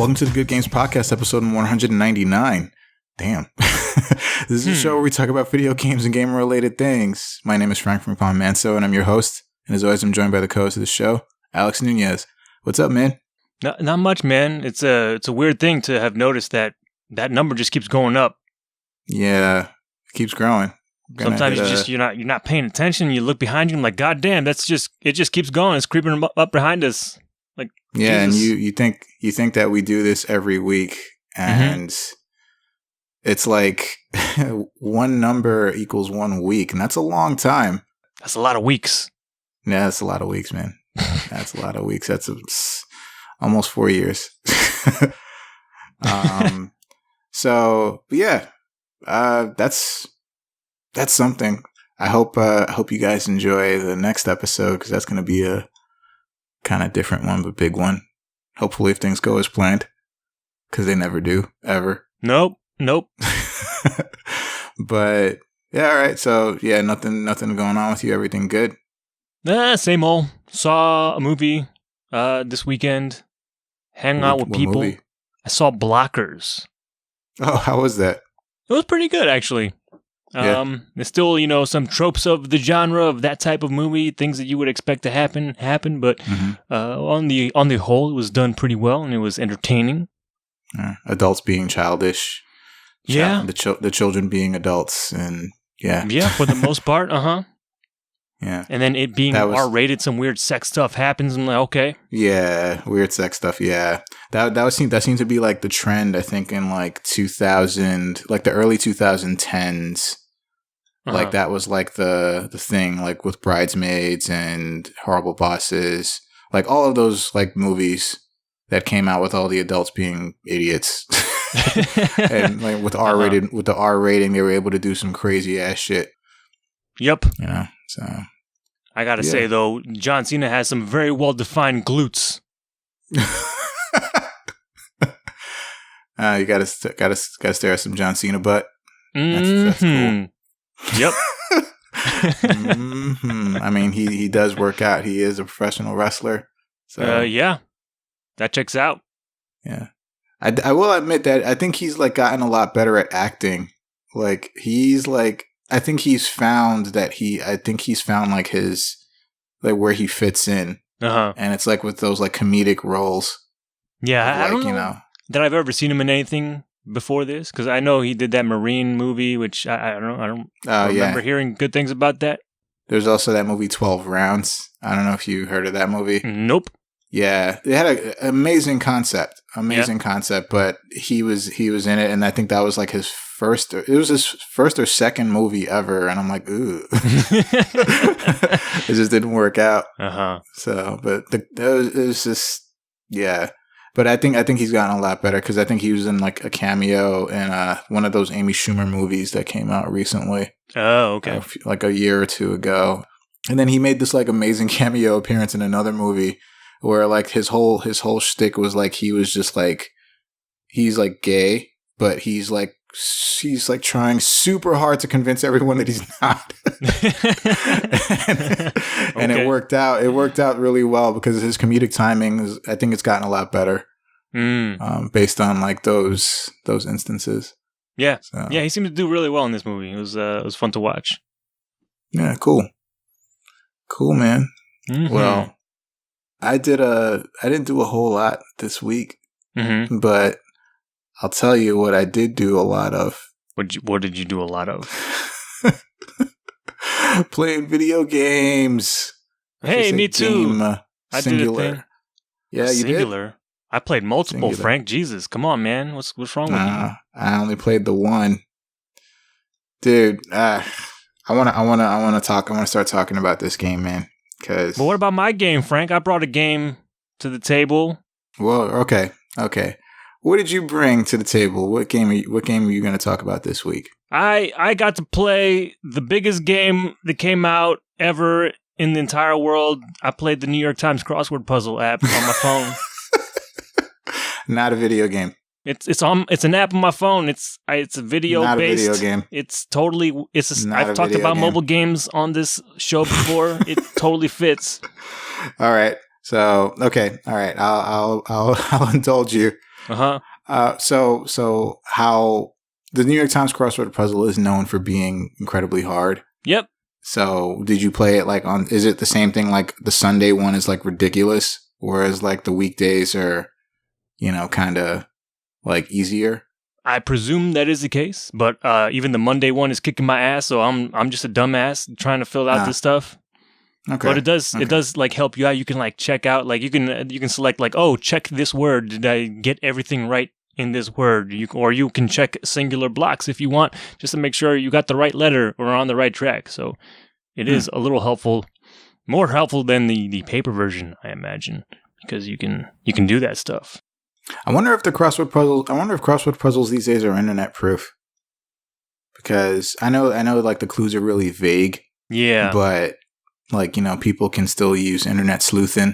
Welcome to the Good Games Podcast, episode 199. Damn. This is a show where we talk about video games and game-related things. My name is Frank from Pond Manso, and I'm your host. And as always, I'm joined by the co-host of the show, Alex Nunez. What's up, man? Not much, man. It's a weird thing to have noticed that number just keeps going up. Yeah, it keeps growing. Sometimes you're not paying attention. You look behind you and like, God damn, it just keeps going. It's creeping up behind us. Like, yeah, Jesus. and you think that we do this every week, and it's like one number equals 1 week, and that's a long time. That's a lot of weeks. Yeah, that's a lot of weeks, man. That's a lot of weeks. That's almost 4 years. So yeah, that's something. I hope you guys enjoy the next episode, because that's going to be a kind of different one, but big one. Hopefully, if things go as planned, because they never do, ever. Nope. But yeah, all right. So yeah, nothing going on with you. Everything good? Same old. Saw a movie this weekend. Hang out with people. Movie? I saw Blockers. Oh, how was that? It was pretty good, actually. Yeah. There's still, some tropes of the genre of that type of movie, things that you would expect to happen, but on the whole, it was done pretty well, and it was entertaining. Adults being childish. Yeah. The children being adults, and yeah. Yeah, for the most part, Yeah. And then it being R-rated, some weird sex stuff happens, and I'm like, okay. Yeah, weird sex stuff, yeah. That seemed to be like the trend, I think, in like 2000, like the early 2010s. Like that was like the thing, like with Bridesmaids and Horrible Bosses, like all of those like movies that came out with all the adults being idiots. And like with with the R rating, they were able to do some crazy ass shit. Yep. So I gotta say though, John Cena has some very well defined glutes. You gotta stare at some John Cena butt. That's cool. Yep. I mean, he does work out. He is a professional wrestler. So yeah, that checks out. Yeah, I will admit that I think he's like gotten a lot better at acting. Like I think he's found like his like where he fits in. And it's like with those like comedic roles. Yeah, like, I don't know that I've ever seen him in anything before this, because I know he did that Marine movie, which I don't remember hearing good things about that. There's also that movie 12 Rounds. I don't know if you heard of that movie. Nope. Yeah, it had an amazing concept, but he was in it, and I think that was like his first or second movie ever, and I'm like, ooh. It just didn't work out. So, but it was just, yeah. But I think he's gotten a lot better, because I think he was in like a cameo in one of those Amy Schumer movies that came out recently. Oh, okay. Like a year or two ago. And then he made this like amazing cameo appearance in another movie where like his whole shtick was like he was just like, he's like gay, but he's like trying super hard to convince everyone that he's not. And it worked out. It worked out really well, because his comedic timing I think it's gotten a lot better. Based on like those instances. Yeah. So. Yeah, he seemed to do really well in this movie. It was fun to watch. Yeah, cool. Cool, man. Well, I didn't do a whole lot this week. But I'll tell you what I did do a lot of. What did you do a lot of? Playing video games. Hey, me too. I singular. did a thing. Yeah, you singular. did? I played multiple, singular. Frank. Jesus, come on, man. What's wrong with you? I only played the one. Dude, I want to start talking about this game, man. But what about my game, Frank? I brought a game to the table. Well, okay. What did you bring to the table? What game are you going to talk about this week? I got to play the biggest game that came out ever in the entire world. I played the New York Times crossword puzzle app on my phone. Not a video game. It's an app on my phone. It's a video Not based. a video game. I've talked about mobile games on this show before. It totally fits. All right. So, okay. All right. I'll indulge you. So how the New York Times crossword puzzle is known for being incredibly hard. Yep. So did you play it like on? Is it the same thing? Like the Sunday one is like ridiculous, whereas like the weekdays are, kind of like easier. I presume that is the case, but even the Monday one is kicking my ass, so I'm just a dumbass trying to fill out this stuff. Okay. But it does like help you out. You can like check out, like you can select like, oh, check this word. Did I get everything right in this word? Or you can check singular blocks if you want, just to make sure you got the right letter or on the right track. So it is a little helpful, more helpful than the paper version, I imagine, because you can do that stuff. I wonder if crossword puzzles these days are internet proof. Because I know like the clues are really vague. Yeah. But like, people can still use internet sleuthing.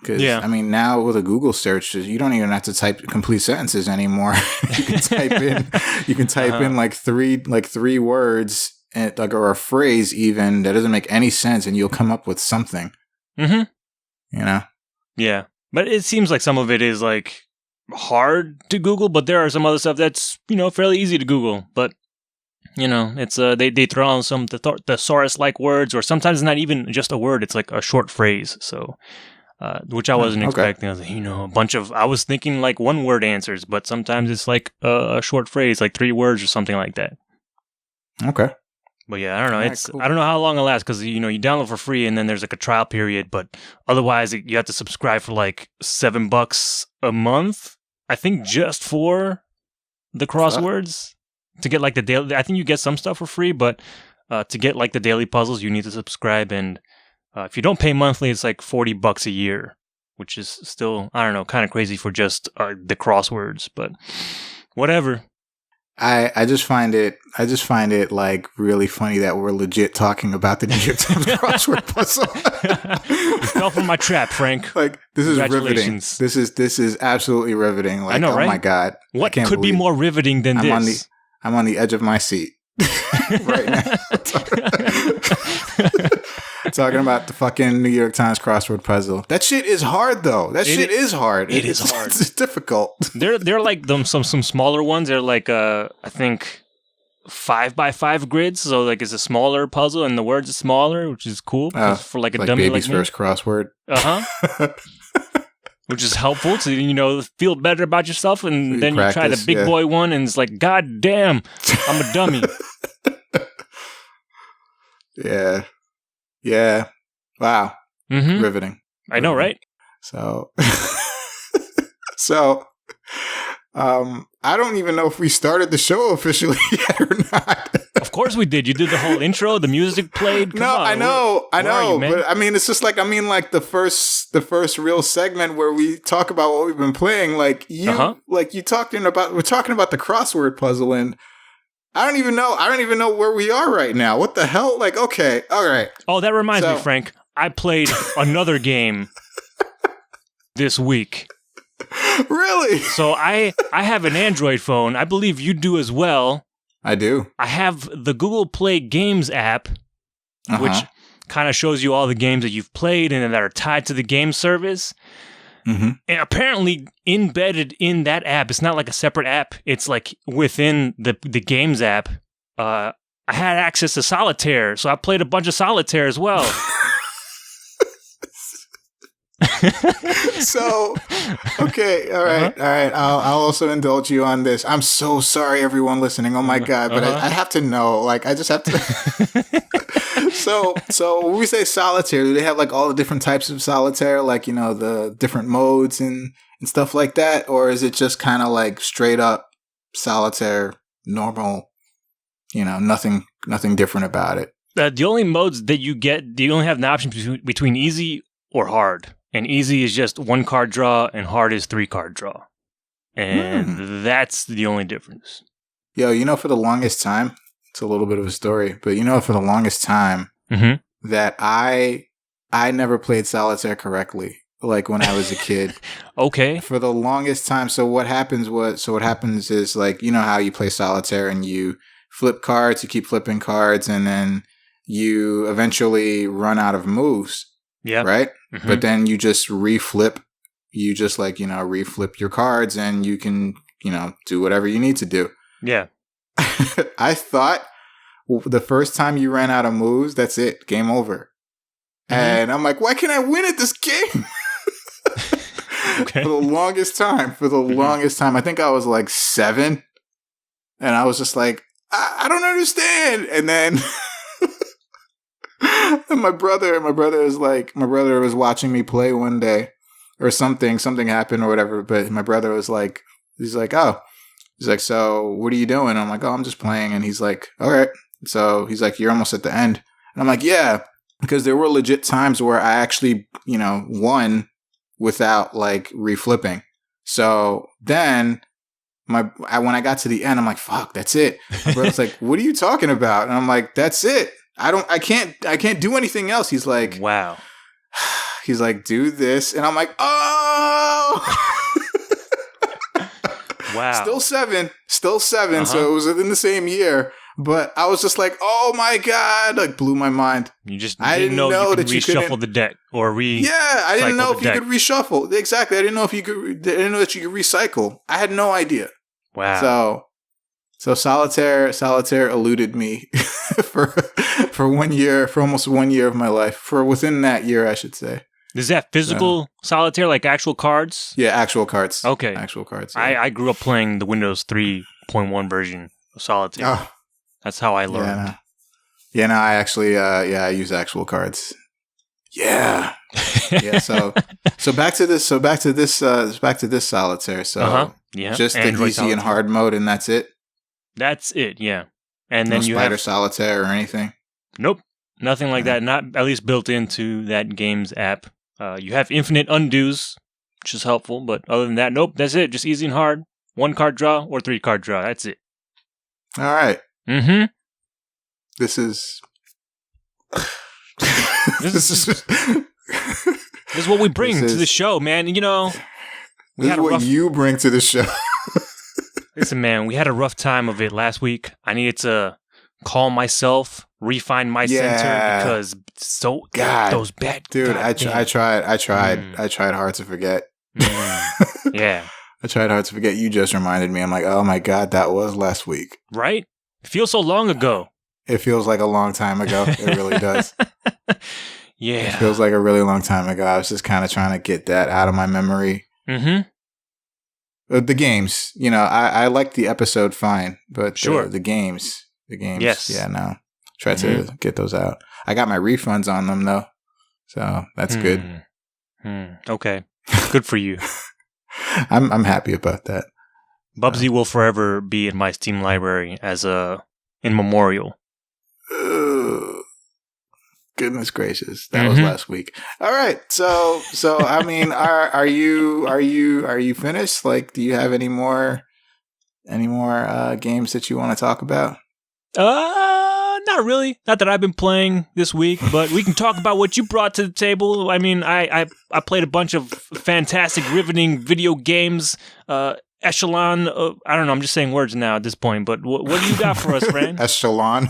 Because I mean, now with a Google search, you don't even have to type complete sentences anymore. You can type in like three words and or a phrase even that doesn't make any sense, and you'll come up with something. Mm-hmm. Yeah. But it seems like some of it is like hard to Google, but there are some other stuff that's, fairly easy to Google. But, it's they throw on some thesaurus-like words, or sometimes not even just a word, it's like a short phrase. So, which I wasn't expecting. I was like, I was thinking like one word answers, but sometimes it's like a short phrase, like 3 words or something like that. Okay. But yeah, I don't know. Cool. I don't know how long it'll last because you download for free and then there's like a trial period. But otherwise, you have to subscribe for like $7 a month. I think just for the crosswords to get like the daily. I think you get some stuff for free, but to get like the daily puzzles, you need to subscribe. And if you don't pay monthly, it's like $40 a year, which is still, I don't know, kind of crazy for just the crosswords. But whatever. I just find it like really funny that we're legit talking about the New York Times crossword puzzle. You fell for my trap, Frank. Like this is riveting. This is absolutely riveting. Like, I know, right? Oh my god, what could be more riveting than this? I'm on the edge of my seat right now. Talking about the fucking New York Times crossword puzzle. That shit is hard, though. That shit is hard. It is hard. It's difficult. They're like some smaller ones. They're like I think 5x5 grids. So like it's a smaller puzzle, and the words are smaller, which is cool for like a like dummy baby's like me. First crossword. Which is helpful to feel better about yourself, and then you try the big boy one, and it's like, God damn, I'm a dummy. Yeah. Yeah. Wow. Mm-hmm. Riveting. I know, right? So, I don't even know if we started the show officially yet or not. Of course we did. You did the whole intro. The music played. Come on. I know. You, but I mean, it's just like, like the first real segment where we talk about what we've been playing. Like we're talking about the crossword puzzle, and I don't even know where we are right now. What the hell? Like, okay, all right. Oh, that reminds me, Frank. I played another game this week. Really? So I have an Android phone. I believe you do as well. I do. I have the Google Play Games app, which kind of shows you all the games that you've played and that are tied to the game service. Mm-hmm. And apparently embedded in that app, it's not like a separate app. It's like within the games app. I had access to Solitaire, so I played a bunch of Solitaire as well. So, okay, all right. I'll also indulge you on this. I'm so sorry, everyone listening. Oh my god, but I have to know. Like, I just have to. So when we say solitaire, do they have like all the different types of solitaire, like the different modes and stuff like that, or is it just kind of like straight up solitaire, normal? Nothing different about it. The only modes that you get, you only have an option between easy or hard. And easy is just 1 card draw, and hard is 3 card draw. And that's the only difference. Yo, for the longest time, it's a little bit of a story, but for the longest time that I never played solitaire correctly, like when I was a kid. Okay. For the longest time. So what happens is like, how you play solitaire and you flip cards, you keep flipping cards, and then you eventually run out of moves. Yeah. Right? Mm-hmm. But then you just reflip you just like, you know, reflip your cards and you can, you know, do whatever you need to do. Yeah. I thought the first time you ran out of moves, that's it, game over. Mm-hmm. And I'm like, why can't I win at this game? Okay. For the longest time, I think I was like 7, and I was just like, I don't understand. And then and my brother was watching me play one day, or something happened or whatever. But my brother was like, he's like, so what are you doing? I'm like, oh, I'm just playing. And he's like, all right. So he's like, you're almost at the end. And I'm like, yeah, because there were legit times where I actually, you know, won without like reflipping. So then when I got to the end, I'm like, fuck, that's it. My brother's like, what are you talking about? And I'm like, that's it. I can't do anything else. He's like, wow. He's like, do this. And I'm like, oh. Wow. Still seven. Uh-huh. So it was within the same year. But I was just like, oh my God, like blew my mind. You just didn't know you could reshuffle the deck or I didn't know if you could reshuffle. Exactly. I didn't know that you could recycle. I had no idea. Wow. So Solitaire eluded me for almost 1 year of my life. For within that year, I should say. Is that physical Solitaire, like actual cards? Yeah, actual cards. Okay. Actual cards. Yeah. I grew up playing the Windows 3.1 version of Solitaire. Oh. That's how I learned. I actually, I use actual cards. Yeah. Yeah. So back to this Solitaire. So yeah. just Android the easy Solitaire. and hard mode, and that's it. That's it. Yeah. And No then you Spider have Solitaire or anything. Nope. Nothing like that. Not at least built into that game's app. You have infinite undos, which is helpful. But other than that, nope. That's it. Just easy and hard. 1 card draw or 3 card draw. That's it. All right. Mm-hmm. This is what we bring to the show, man. You know, you bring to the show. Listen, man, we had a rough time of it last week. I needed to calm myself, refine my center because those bad dude. I tried hard to forget. Yeah, I tried hard to forget. You just reminded me. I'm like, oh my God, that was last week. Right? It feels so long ago. It feels like a long time ago. It really does. Yeah. It feels like a really long time ago. I was just kind of trying to get that out of my memory. Mm-hmm. The games, you know, I like the episode fine, but sure. the games, yes. Yeah, no. Try to get those out. I got my refunds on them, though, so that's good. Okay. Good for you. I'm happy about that. Bubsy will forever be in my Steam library as in memorial. Goodness gracious, that was last week. All right, so I mean, are you finished? Like, do you have any more games that you want to talk about? Not really. Not that I've been playing this week, but we can talk about what you brought to the table. I mean, I played a bunch of fantastic, riveting video games. Echelon. I don't know. I'm just saying words now at this point. But what do you got for us, Fran? Echelon.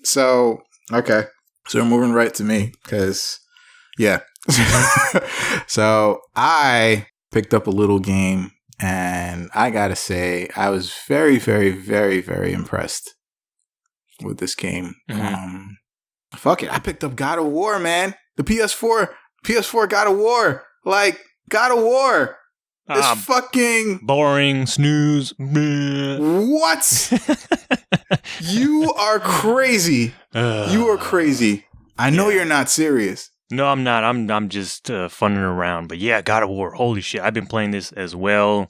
So okay. So we're moving right to me because, yeah. So I picked up a little game, and I gotta say, I was very, very, very, very impressed with this game. Fuck it, I picked up God of War, man. The PS4 God of War. Like, God of War. It's fucking boring, snooze. What? You are crazy. You are crazy. I know you're not serious. No, I'm not. I'm just funning around. But yeah, God of War. Holy shit. I've been playing this as well.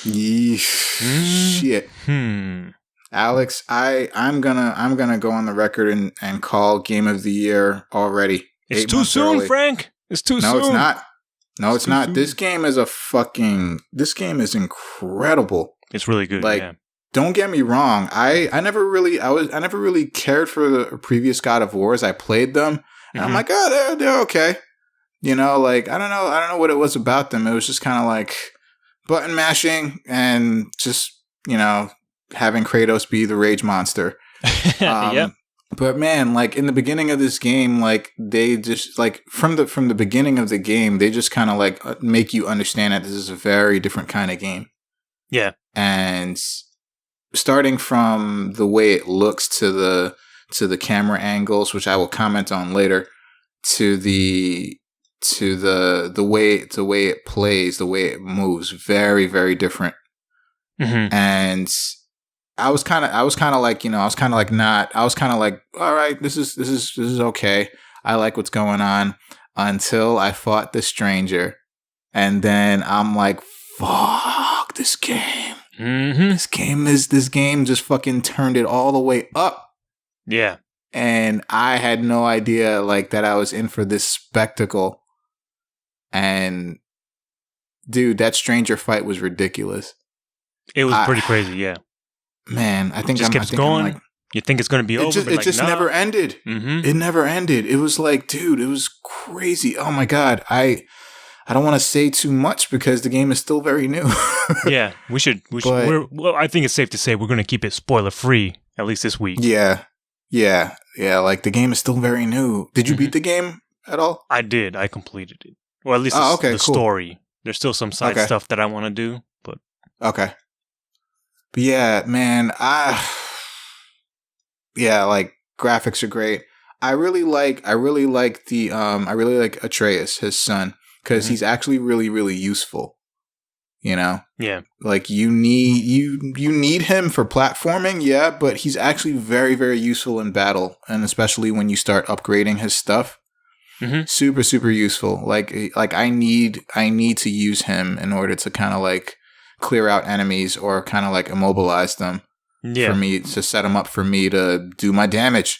Shit. Alex, I'm gonna go on the record and call Game of the Year already. It's too soon, early. Frank. It's too soon. No, it's not. No, it's not. This game is incredible. It's really good. Like, don't get me wrong. I never really cared for the previous God of Wars. I played them, and I'm like, oh, they're okay. You know, like, I don't know what it was about them. It was just kind of like button mashing and just, you know, having Kratos be the rage monster. Yep. But man, like in the beginning of this game, like they just like from the beginning of the game, they just kind of like make you understand that this is a very different kind of game. Yeah. And starting from the way it looks to the camera angles, which I will comment on later, to the way it plays, the way it moves, very, very different. Mm-hmm. And I was kind of like, all right, this is okay. I like what's going on until I fought the stranger. And then I'm like, fuck this game. Mm-hmm. This game just fucking turned it all the way up. Yeah. And I had no idea like that I was in for this spectacle. And dude, that stranger fight was ridiculous. It was pretty crazy, yeah. Man, I think it just keeps going. Like, you think it's going to be over, it just never ended. Mm-hmm. It never ended. It was like, dude, it was crazy. Oh my god, I don't want to say too much because the game is still very new. Yeah, we should. Well, I think it's safe to say we're going to keep it spoiler free at least this week. Yeah. Like the game is still very new. Did you beat the game at all? I did. I completed it. Well, at least the story. There's still some side stuff that I want to do, but okay. But yeah, man, like graphics are great. I really like Atreus, his son, because he's actually really, really useful. You know? Yeah. Like you need him for platforming, yeah, but he's actually very, very useful in battle, and especially when you start upgrading his stuff. Mm-hmm. Super, super useful. Like I need to use him in order to kind of like clear out enemies or kind of like immobilize them for me to set them up for me to do my damage.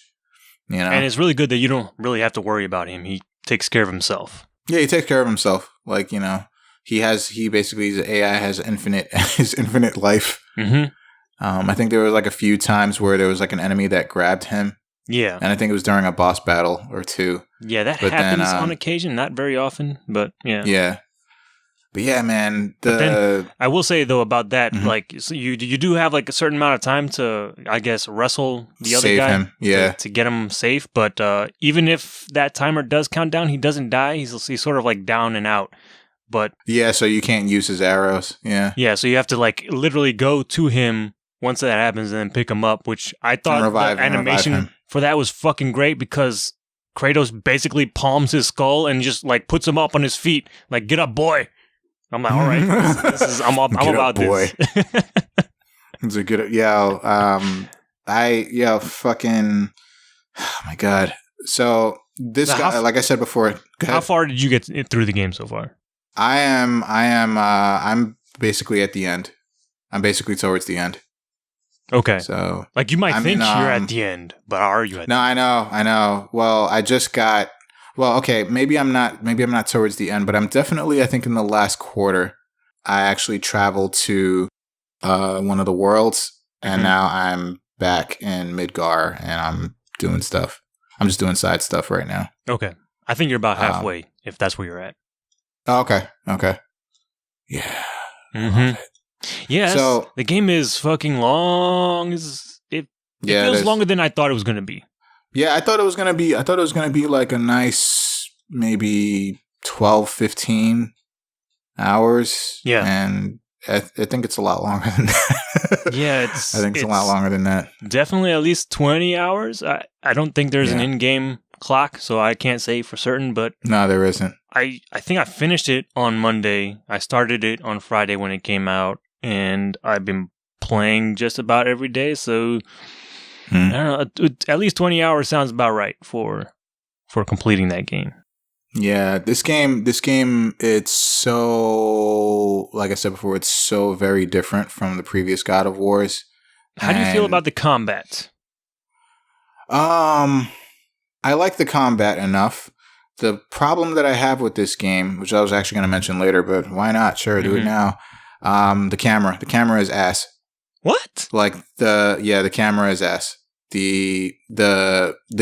You know, and it's really good that you don't really have to worry about him. He takes care of himself. Yeah, he takes care of himself. Like, you know, his AI has infinite life. Mm-hmm. I think there was like a few times where there was like an enemy that grabbed him. Yeah, and I think it was during a boss battle or two. Yeah, that happens on occasion, not very often, but yeah. Yeah. But yeah, man. But then, I will say though about that, like so you do have like a certain amount of time to, I guess, wrestle the other guy, him. Yeah, to get him safe. But even if that timer does count down, he doesn't die. He's sort of like down and out. But yeah, so you can't use his arrows. Yeah, yeah. So you have to like literally go to him once that happens and then pick him up. Which I thought the animation for that was fucking great because Kratos basically palms his skull and just like puts him up on his feet, like get up, boy. I'm like, all right, this is I'm about boy. This. It's a good, fucking, oh my god. So this guy, like I said before, how far did you get through the game so far? I'm basically at the end. I'm basically towards the end. Okay. So, like you might think you're at the end, but are you at the end? I know. Well, I just got. Well, okay, maybe I'm not towards the end, but I'm definitely, I think in the last quarter, I actually traveled to one of the worlds, and now I'm back in Midgar, and I'm doing stuff. I'm just doing side stuff right now. Okay. I think you're about halfway, if that's where you're at. Oh, okay. Yeah. Mm-hmm. Yeah, so the game is fucking long. It feels longer than I thought it was going to be. Yeah, I thought it was gonna be like a nice maybe 12, 15 hours. Yeah. And I think it's a lot longer than that. Yeah, I think it's a lot longer than that. Definitely at least 20 hours. I don't think there's an in-game clock, so I can't say for certain, but no, there isn't. I think I finished it on Monday. I started it on Friday when it came out, and I've been playing just about every day, so I don't know, at least 20 hours sounds about right for completing that game. Yeah, this game, it's so, like I said before, it's so very different from the previous God of Wars. How do you feel about the combat? I like the combat enough. The problem that I have with this game, which I was actually going to mention later, but why not? Sure, do it now. The camera is ass. What? Like the camera is ass. The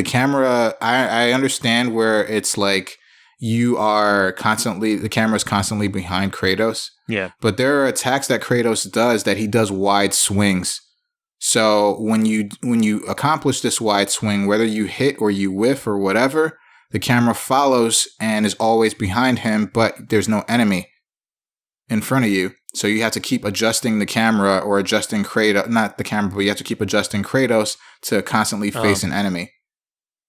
camera, I understand where it's like the camera's constantly behind Kratos. Yeah. But there are attacks that Kratos does that he does wide swings. So when you accomplish this wide swing, whether you hit or you whiff or whatever, the camera follows and is always behind him, but there's no enemy in front of you. So you have to keep adjusting the camera or adjusting Kratos, not the camera, but you have to keep adjusting Kratos to constantly face an enemy.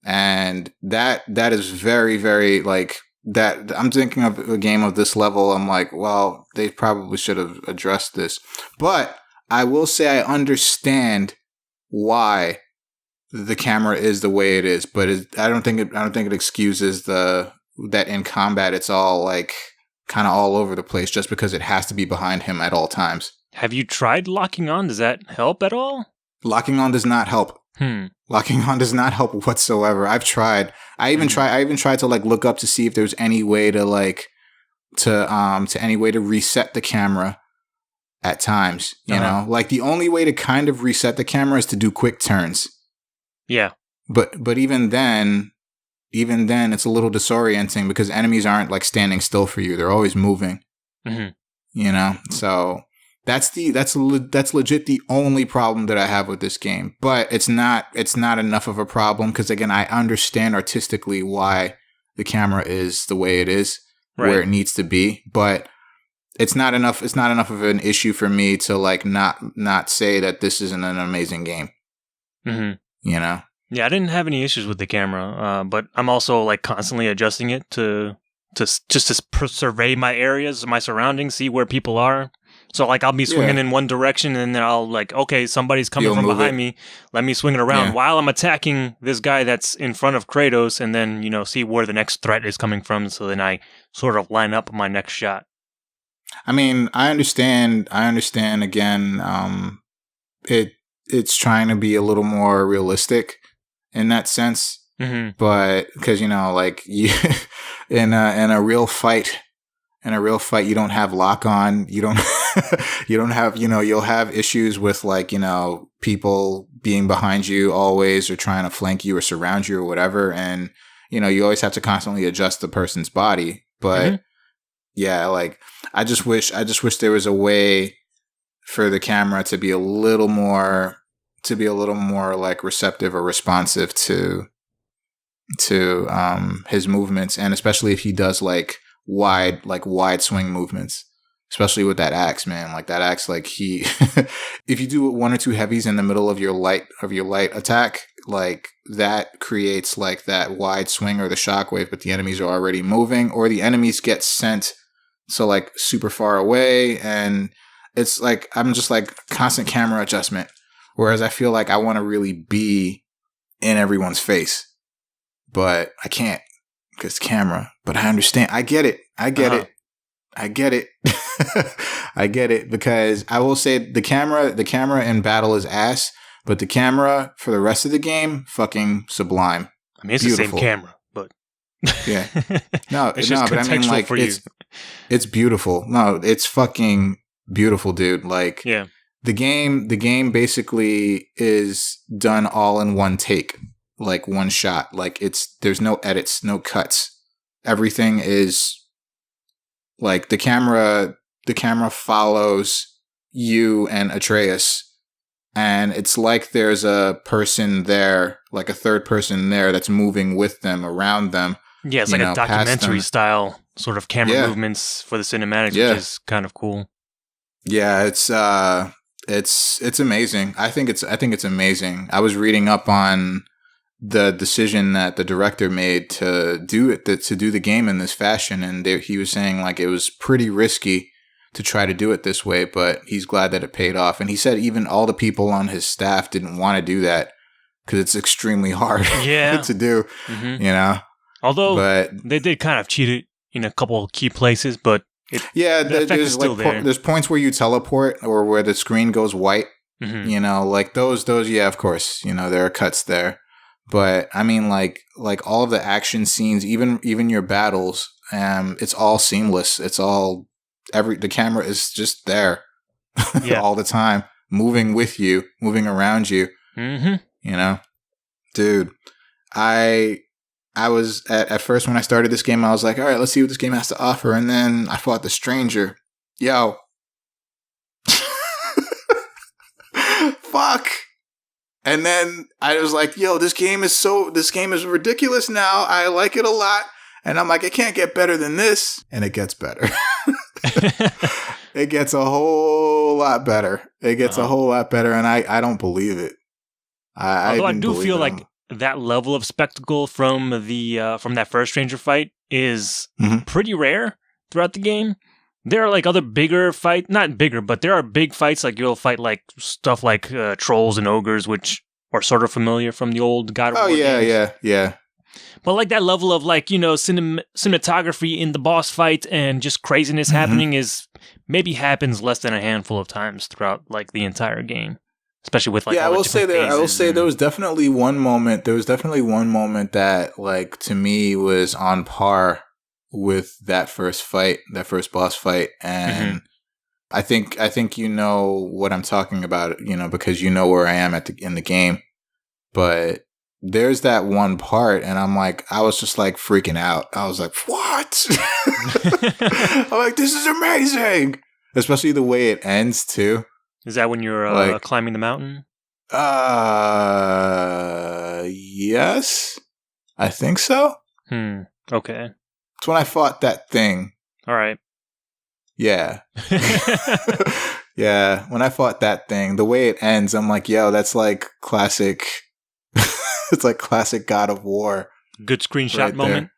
And that is very, very like that. I'm thinking of a game of this level. I'm like, well, they probably should have addressed this. But I will say I understand why the camera is the way it is, but I don't think it excuses that in combat it's all like kind of all over the place just because it has to be behind him at all times. Have you tried locking on? Does that help at all? Locking on does not help. Locking on does not help whatsoever. I've tried. I even tried to like look up to see if there's any way to like any way to reset the camera at times, you know? Like the only way to kind of reset the camera is to do quick turns. Yeah. But even then it's a little disorienting because enemies aren't like standing still for you. They're always moving. You know? So that's legit the only problem that I have with this game. But it's not enough of a problem because again, I understand artistically why the camera is the way it is, where it needs to be, but it's not enough of an issue for me to like not say that this isn't an amazing game. You know? Yeah, I didn't have any issues with the camera, but I'm also like constantly adjusting it to survey my areas, my surroundings, see where people are. So like I'll be swinging in one direction and then I'll like, okay, somebody's coming from behind me. Let me swing it around while I'm attacking this guy that's in front of Kratos and then, you know, see where the next threat is coming from. So then I sort of line up my next shot. I mean, I understand again, it's trying to be a little more realistic in that sense. But because, you know, like you in a real fight, you don't have lock on. You don't have, you know, you'll have issues with like, you know, people being behind you always or trying to flank you or surround you or whatever. And, you know, you always have to constantly adjust the person's body. But yeah, like I just wish there was a way for the camera to be a little more like receptive or responsive to his movements, and especially if he does like wide swing movements, especially with that axe, man. Like that axe, like he if you do one or two heavies in the middle of your light attack, like that creates like that wide swing or the shockwave, but the enemies are already moving or the enemies get sent so like super far away, and it's like I'm just like constant camera adjustment, whereas I feel like I want to really be in everyone's face, but I can't because camera. But I understand. I get it. I get it. I get it because I will say the camera in battle is ass, but the camera for the rest of the game, fucking sublime. I mean, it's beautiful. The same camera, but yeah, no, but I mean, like it's beautiful. No, it's fucking beautiful, dude. Like, yeah, the game basically is done all in one take, like one shot. Like there's no edits, no cuts. Everything is like the camera follows you and Atreus, and it's like there's a person there, like a third person there that's moving with them, around them. Yeah, it's like a documentary style sort of camera movements for the cinematics, which is kind of cool. Yeah, it's amazing. I think it's amazing. I was reading up on the decision that the director made to do the game in this fashion, and he was saying like it was pretty risky to try to do it this way, but he's glad that it paid off. And he said even all the people on his staff didn't want to do that because it's extremely hard to do, you know. Although they did kind of cheat it in a couple of key places, but there's like there's points where you teleport or where the screen goes white, you know, like those, yeah, of course, you know, there are cuts there. But I mean, like all of the action scenes, even your battles, it's all seamless. It's all the camera is just there all the time, moving with you, moving around you. You know, dude, I was at first when I started this game, I was like, all right, let's see what this game has to offer. And then I fought the stranger. Yo. Fuck. And then I was like, yo, this game is ridiculous now. I like it a lot. And I'm like, it can't get better than this. And it gets better. It gets a whole lot better. It gets a whole lot better. And I don't believe it. Although I do feel like that level of spectacle from that first Stranger fight is pretty rare throughout the game. There are like other bigger fights, not bigger, but there are big fights. Like you'll fight like stuff like trolls and ogres, which are sort of familiar from the old God of War games. Yeah. But like that level of like, cinematography in the boss fight and just craziness happening maybe happens less than a handful of times throughout like the entire game. Especially with like I will say there was definitely one moment that like to me was on par with that first boss fight, and I think you know what I'm talking about, because you know where I am in the game. But there's that one part, and I was just like freaking out. I was like, "What?" I'm like, "This is amazing!" Especially the way it ends too. Is that when you're climbing the mountain? Yes, I think so. Okay. It's when I fought that thing. All right. Yeah. Yeah, when I fought that thing, the way it ends, I'm like, yo, that's like classic. It's like classic God of War. Good screenshot moment.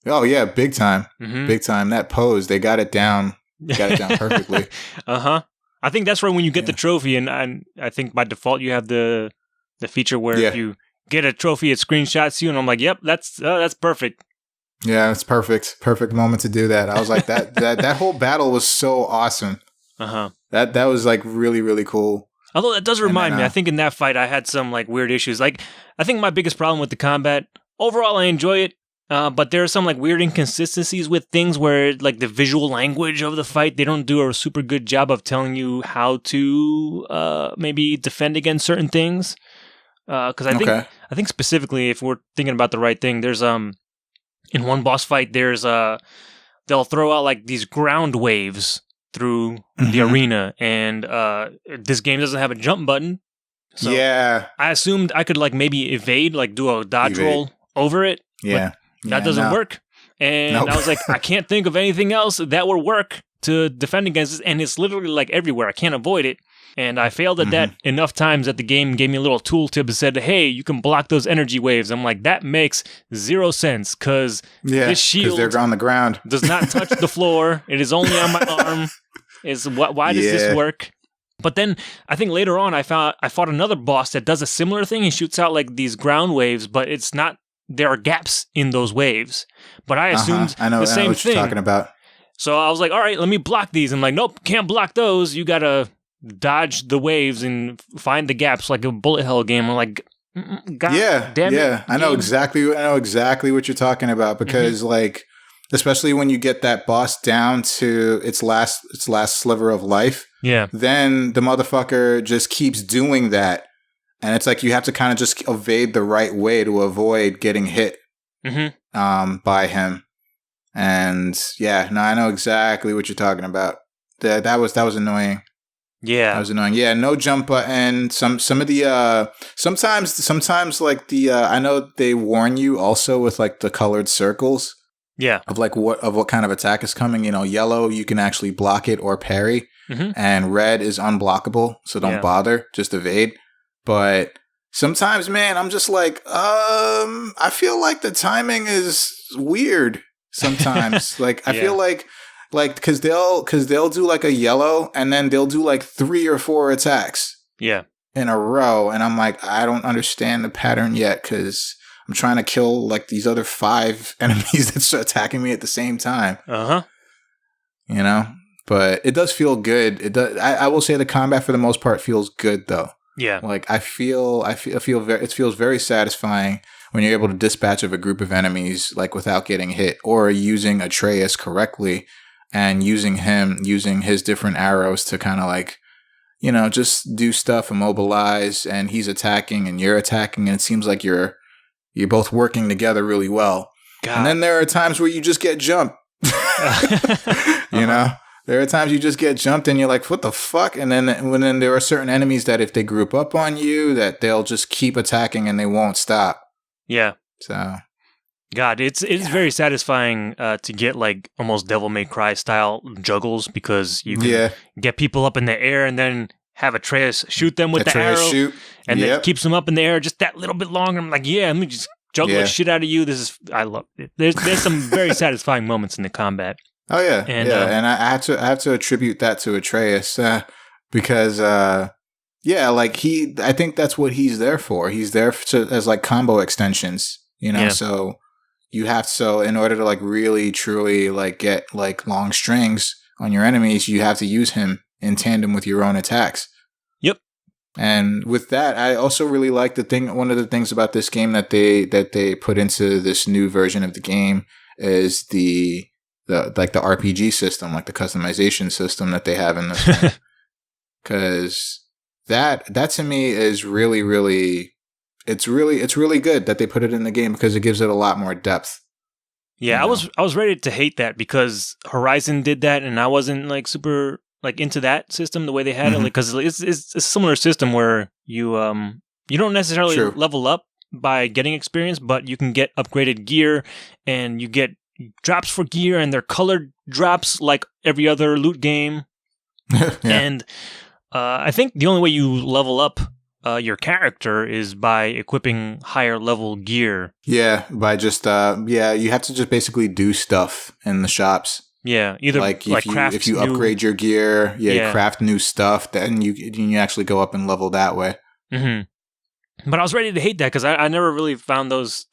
There. Oh, yeah, big time. Big time. That pose, they got it down. Got it down perfectly. I think that's right when you get the trophy, and I think by default you have the feature where if you get a trophy, it screenshots you, and I'm like, yep, that's perfect. Yeah, it's perfect. Perfect moment to do that. I was like, that whole battle was so awesome. That was like really, really cool. Although that does remind me, I think in that fight I had some like weird issues. Like, I think my biggest problem with the combat, overall I enjoy it, but there are some like weird inconsistencies with things where like the visual language of the fight, they don't do a super good job of telling you how to maybe defend against certain things. Because I think specifically, if we're thinking about the right thing, there's in one boss fight, there's they'll throw out like these ground waves through the arena, and this game doesn't have a jump button. So I assumed I could like maybe evade, like do a dodge roll over it. Yeah. That doesn't work. And I was like, I can't think of anything else that would work to defend against this. And it's literally like everywhere. I can't avoid it. And I failed at that enough times that the game gave me a little tooltip and said, hey, you can block those energy waves. I'm like, that makes zero sense because this shield they're on the ground. Does not touch the floor. It is only on my arm. Why does this work? But then I think later on I fought another boss that does a similar thing. He shoots out like these ground waves, but it's not. There are gaps in those waves. But I assumed the same what thing. You're talking about. So I was like, all right, let me block these. I'm like, nope, can't block those. You gotta dodge the waves and find the gaps like a bullet hell game. I'm like, God damn it. I know exactly what you're talking about because like, especially when you get that boss down to its last sliver of life. Yeah. Then the motherfucker just keeps doing that. And it's like you have to kind of just evade the right way to avoid getting hit by him. And I know exactly what you're talking about. That was annoying. Yeah, that was annoying. Yeah, no jump button. Some of the sometimes like the I know they warn you also with like the colored circles. Yeah, of what kind of attack is coming. Yellow you can actually block it or parry, and red is unblockable. So don't bother, just evade. But sometimes, man, I'm just like, I feel like the timing is weird sometimes. Like, I feel like because they'll do like a yellow and then they'll do like 3 or 4 attacks in a row. And I'm like, I don't understand the pattern yet because I'm trying to kill like these other 5 enemies that's attacking me at the same time. But it does feel good. It does. I will say the combat for the most part feels good though. Yeah. Like it feels very satisfying when you're able to dispatch of a group of enemies like without getting hit, or using Atreus correctly and using his different arrows to kind of like, just do stuff, immobilize, and he's attacking and you're attacking, and it seems like you're both working together really well. God. And then there are times where you just get jumped. There are times you just get jumped and you're like, what the fuck? And then there are certain enemies that if they group up on you, that they'll just keep attacking and they won't stop. Yeah. So, God, it's very satisfying to get like almost Devil May Cry style juggles, because you can get people up in the air and then have Atreus shoot them with the arrow, and then it keeps them up in the air just that little bit longer. I'm like, let me just juggle the shit out of you. I love it. There's some very satisfying moments in the combat. Oh yeah, and I have to attribute that to Atreus because like I think that's what he's there for. He's there as like combo extensions, you know. So you have in order to like really truly like get like long strings on your enemies, you have to use him in tandem with your own attacks. Yep. And with that, I also really like one of the things about this game that they put into this new version of the game is the RPG system, like the customization system that they have in this game. Because that to me is really, really, it's really good that they put it in the game, because it gives it a lot more depth. Yeah, you know? I was ready to hate that because Horizon did that, and I wasn't like super like into that system the way they had it, because it's a similar system where you don't necessarily level up by getting experience, but you can get upgraded gear, and you get drops for gear, and they're colored drops like every other loot game. And I think the only way you level up your character is by equipping higher level gear. Yeah, by just you have to just basically do stuff in the shops. Yeah, either like if you upgrade your gear, craft new stuff, then you actually go up and level that way. Mm-hmm. But I was ready to hate that because I never really found those.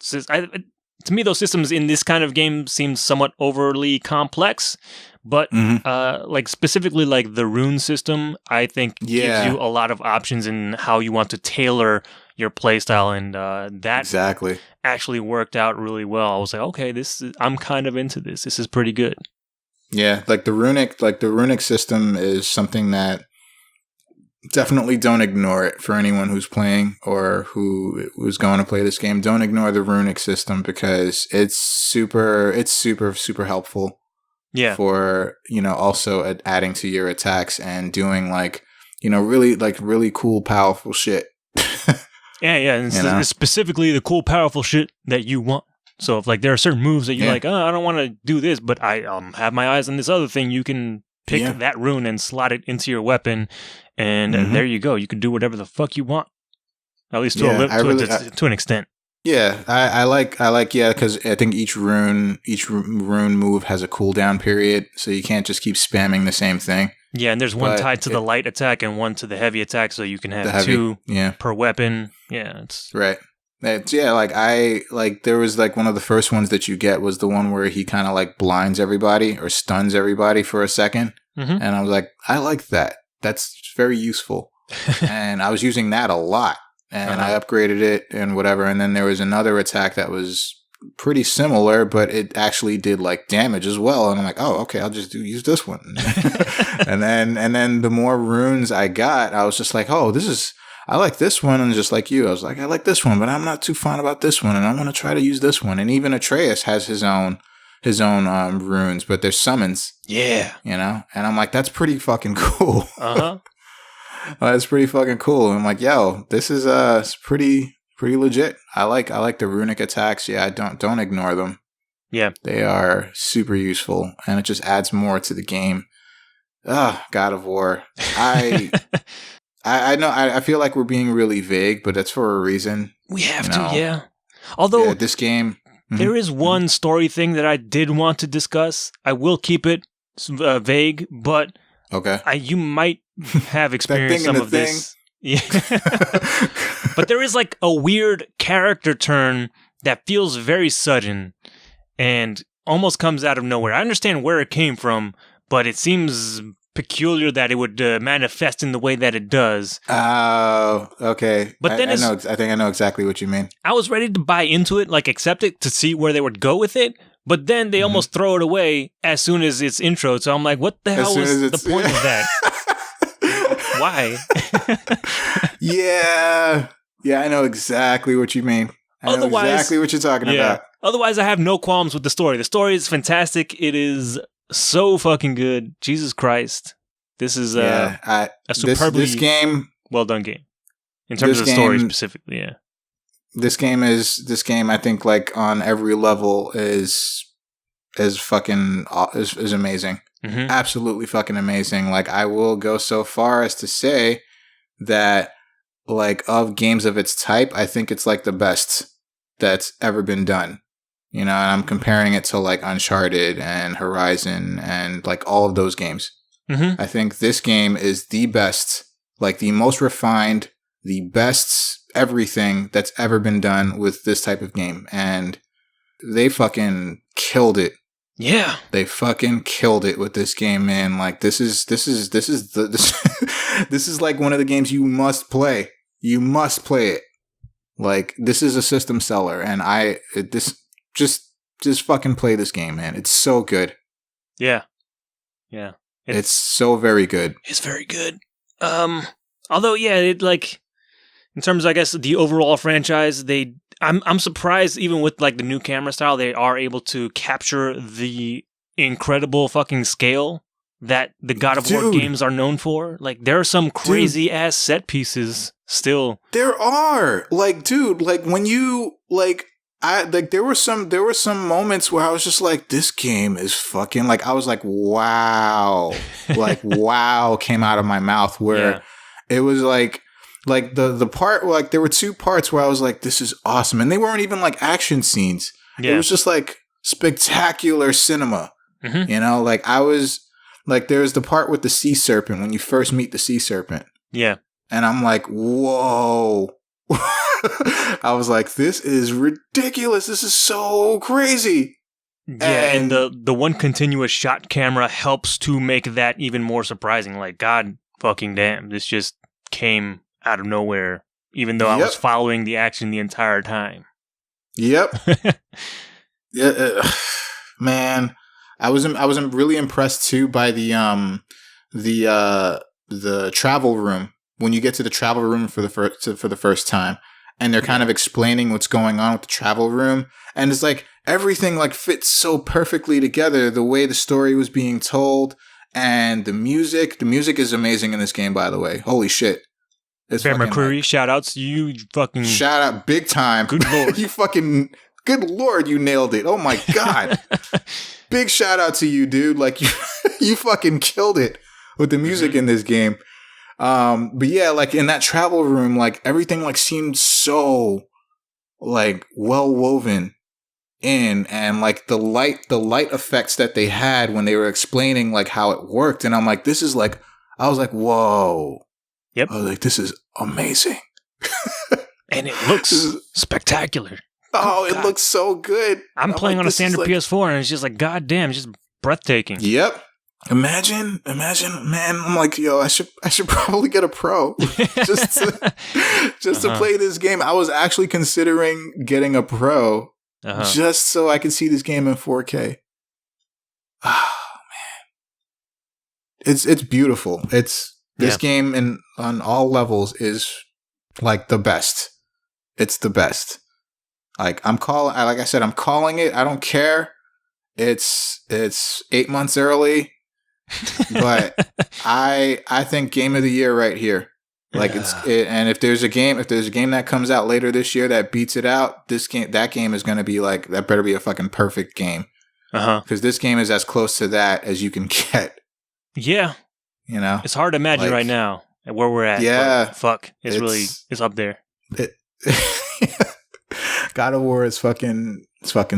To me, those systems in this kind of game seem somewhat overly complex. But like specifically like the rune system, I think gives you a lot of options in how you want to tailor your playstyle, and that actually worked out really well. I was like, okay, I'm kind of into this. This is pretty good. Yeah, like the runic system is something that definitely don't ignore it for anyone who's playing or who's going to play this game. Don't ignore the runic system because it's super helpful. Yeah. For, also adding to your attacks and doing really cool, powerful shit. Yeah. And it's specifically the cool, powerful shit that you want. So if there are certain moves that you're like, I don't want to do this, but I have my eyes on this other thing, you can pick that rune and slot it into your weapon, and there you go. You can do whatever the fuck you want. At least to an extent. Yeah, I like because I think each rune move has a cooldown period, so you can't just keep spamming the same thing. Yeah, and there's one tied to the light attack and one to the heavy attack, so you can have two per weapon. Yeah, it's right. There was one of the first ones that you get was the one where he kind of blinds everybody or stuns everybody for a second, and I was like, I like that. That's very useful, and I was using that a lot. And I upgraded it and whatever. And then there was another attack that was pretty similar, but it actually did damage as well. And I'm like, oh, okay, I'll just use this one. and then the more runes I got, I was just like, oh, I like this one. And just like you, I was like, I like this one, but I'm not too fond about this one. And I want to try to use this one. And even Atreus has his own runes, but they're summons. Yeah. And I'm like, that's pretty fucking cool. That's pretty fucking cool. And I'm like, yo, this is it's pretty legit. I like the runic attacks. Yeah, don't ignore them. Yeah, they are super useful, and it just adds more to the game. God of War. I know. I feel like we're being really vague, but that's for a reason. We have to, yeah. Although this game, there is one story thing that I did want to discuss. I will keep it vague, but okay, you might have experienced some of this. Yeah. But there is a weird character turn that feels very sudden and almost comes out of nowhere. I understand where it came from, but it seems peculiar that it would manifest in the way that it does. Oh, okay. But then I think I know exactly what you mean. I was ready to buy into it, accept it to see where they would go with it. But then they almost throw it away as soon as it's intro. So I'm like, what the hell was the point of that? Why? Yeah, I know exactly what you mean. I know exactly what you're talking about. Otherwise, I have no qualms with the story. The story is fantastic. It is so fucking good. Jesus Christ. This is a superbly this game, well done game. In terms of the story specifically, yeah. This game, I think, like, on every level is fucking is amazing. Mm-hmm. Absolutely fucking amazing. Like, I will go so far as to say that, like, of games of its type, I think it's like the best that's ever been done. You know, and I'm comparing it to like Uncharted and Horizon and like all of those games. Mm-hmm. I think this game is the best, like the most refined, the best everything that's ever been done with this type of game. And they fucking killed it. Yeah. They fucking killed it with this game, man. Like, this is this is like one of the games you must play. You must play it. Like, this is a system seller, and just fucking play this game, man. It's so good. Yeah. Yeah. It's so very good. It's very good. Although, yeah, it, like, in terms of, I guess, the overall franchise, I'm surprised, even with like the new camera style, they are able to capture the incredible fucking scale that the God of War games are known for. Like, there are some crazy ass set pieces still. There are, like, dude, like, when you like, there were some moments where I was just like, this game is fucking, like, I was like, wow, like, wow came out of my mouth, where it was like the part, like, there were two parts where I was like, this is awesome. And they weren't even like action scenes. Yeah. It was just like spectacular cinema. Mm-hmm. You know, like, I was like, there's the part with the sea serpent when you first meet the sea serpent. Yeah. And I'm like, whoa. I was like, this is ridiculous. This is so crazy. Yeah, and the one continuous shot camera helps to make that even more surprising. Like, god fucking damn, this just came out of nowhere, even though I was following the action the entire time. Yep. Yeah, man, I was really impressed too by the travel room. When you get to the travel room for the first time, and they're kind of explaining what's going on with the travel room, and it's like everything like fits so perfectly together. The way the story was being told, and the music is amazing in this game. By the way, holy shit! Bear McCreary, shout outs, you fucking shout out big time. Good lord, you fucking good lord, you nailed it. Oh my god, big shout out to you, dude. Like, you fucking killed it with the music in this game. But yeah, like, in that travel room, like, everything like seemed so like well woven in, and like the light effects that they had when they were explaining like how it worked, and I'm like, this is like, I was like, whoa. Yep. I was like, this is amazing. And it looks spectacular. Oh, it looks so good. I'm playing like, on a standard PS4, and it's just like, god damn, it's just breathtaking. Yep. Imagine, man. I'm like, yo, I should probably get a Pro just to play this game. I was actually considering getting a Pro just so I could see this game in 4K. Oh man, it's beautiful. This game on all levels is like the best. It's the best. Like, I'm calling it. I don't care. It's 8 months early. But I think game of the year right here. Like, and if there's a game that comes out later this year that beats it out, that game is going to be like, that better be a fucking perfect game. Because this game is as close to that as you can get. Yeah. You know, it's hard to imagine right now where we're at. Yeah. Fuck. It's up there. God of War is fucking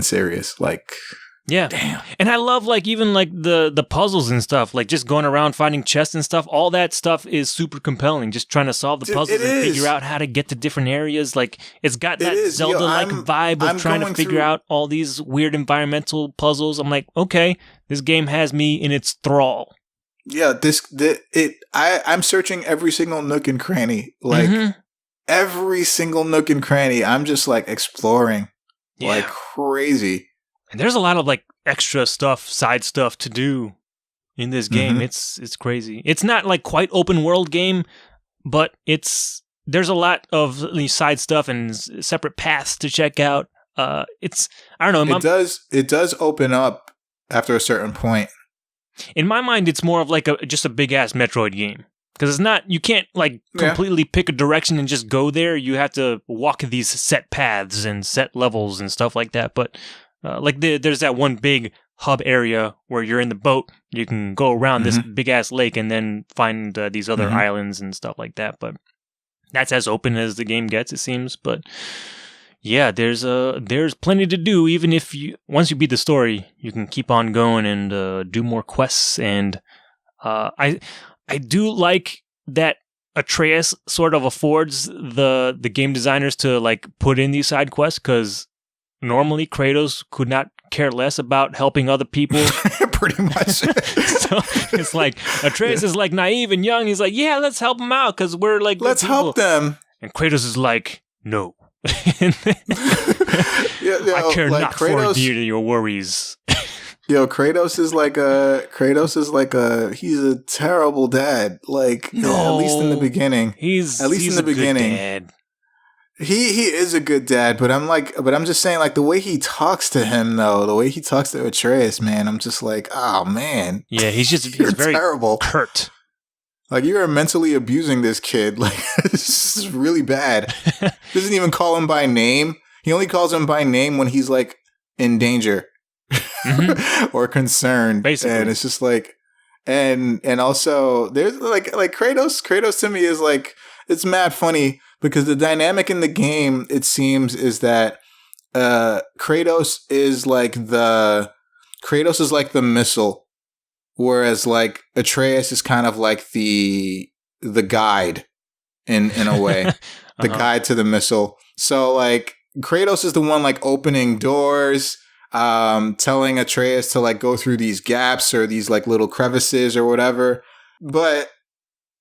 serious. Like, yeah. Damn. And I love, like, even like the puzzles and stuff, like just going around finding chests and stuff. All that stuff is super compelling. Just trying to solve the puzzles and figure out how to get to different areas. Like, it's got that Zelda-like vibe of trying to figure out all these weird environmental puzzles. I'm like, okay, this game has me in its thrall. Yeah, I'm searching every single nook and cranny. Like, every single nook and cranny. I'm just like exploring like crazy. And there's a lot of like extra stuff, side stuff to do in this game. It's crazy. It's not like quite open world game, but there's a lot of side stuff and separate paths to check out. I don't know. It does open up after a certain point. In my mind, it's more of like just a big ass Metroid game. Because it's not, you can't like completely pick a direction and just go there. You have to walk these set paths and set levels and stuff like that. But there's that one big hub area where you're in the boat. You can go around this big ass lake and then find these other islands and stuff like that. But that's as open as the game gets, it seems. But yeah, there's plenty to do. Even if once you beat the story, you can keep on going and do more quests. And I do like that Atreus sort of affords the game designers to like put in these side quests, because normally Kratos could not care less about helping other people. Pretty much. So it's like Atreus is like naive and young. He's like, yeah, let's help them out because we're like, let's help them. And Kratos is like, no. I care like not Kratos, for your worries. Yo, Kratos is like he's a terrible dad. Like, no, at least in the beginning. He's in the beginning. Dad. He is a good dad, but I'm just saying, like, the way he talks to him though, the way he talks to Atreus, man, I'm just like, oh man. Yeah, he's very terrible. Curt. Like, you're mentally abusing this kid. Like, this is really bad. Doesn't even call him by name. He only calls him by name when he's like in danger. Or concerned, basically. And it's just like, and also there's like Kratos to me is like, it's mad funny because the dynamic in the game, it seems, is that Kratos is like the missile, whereas like Atreus is kind of like the guide in a way, the guide to the missile. So like Kratos is the one like opening doors, telling Atreus to like go through these gaps or these like little crevices or whatever. But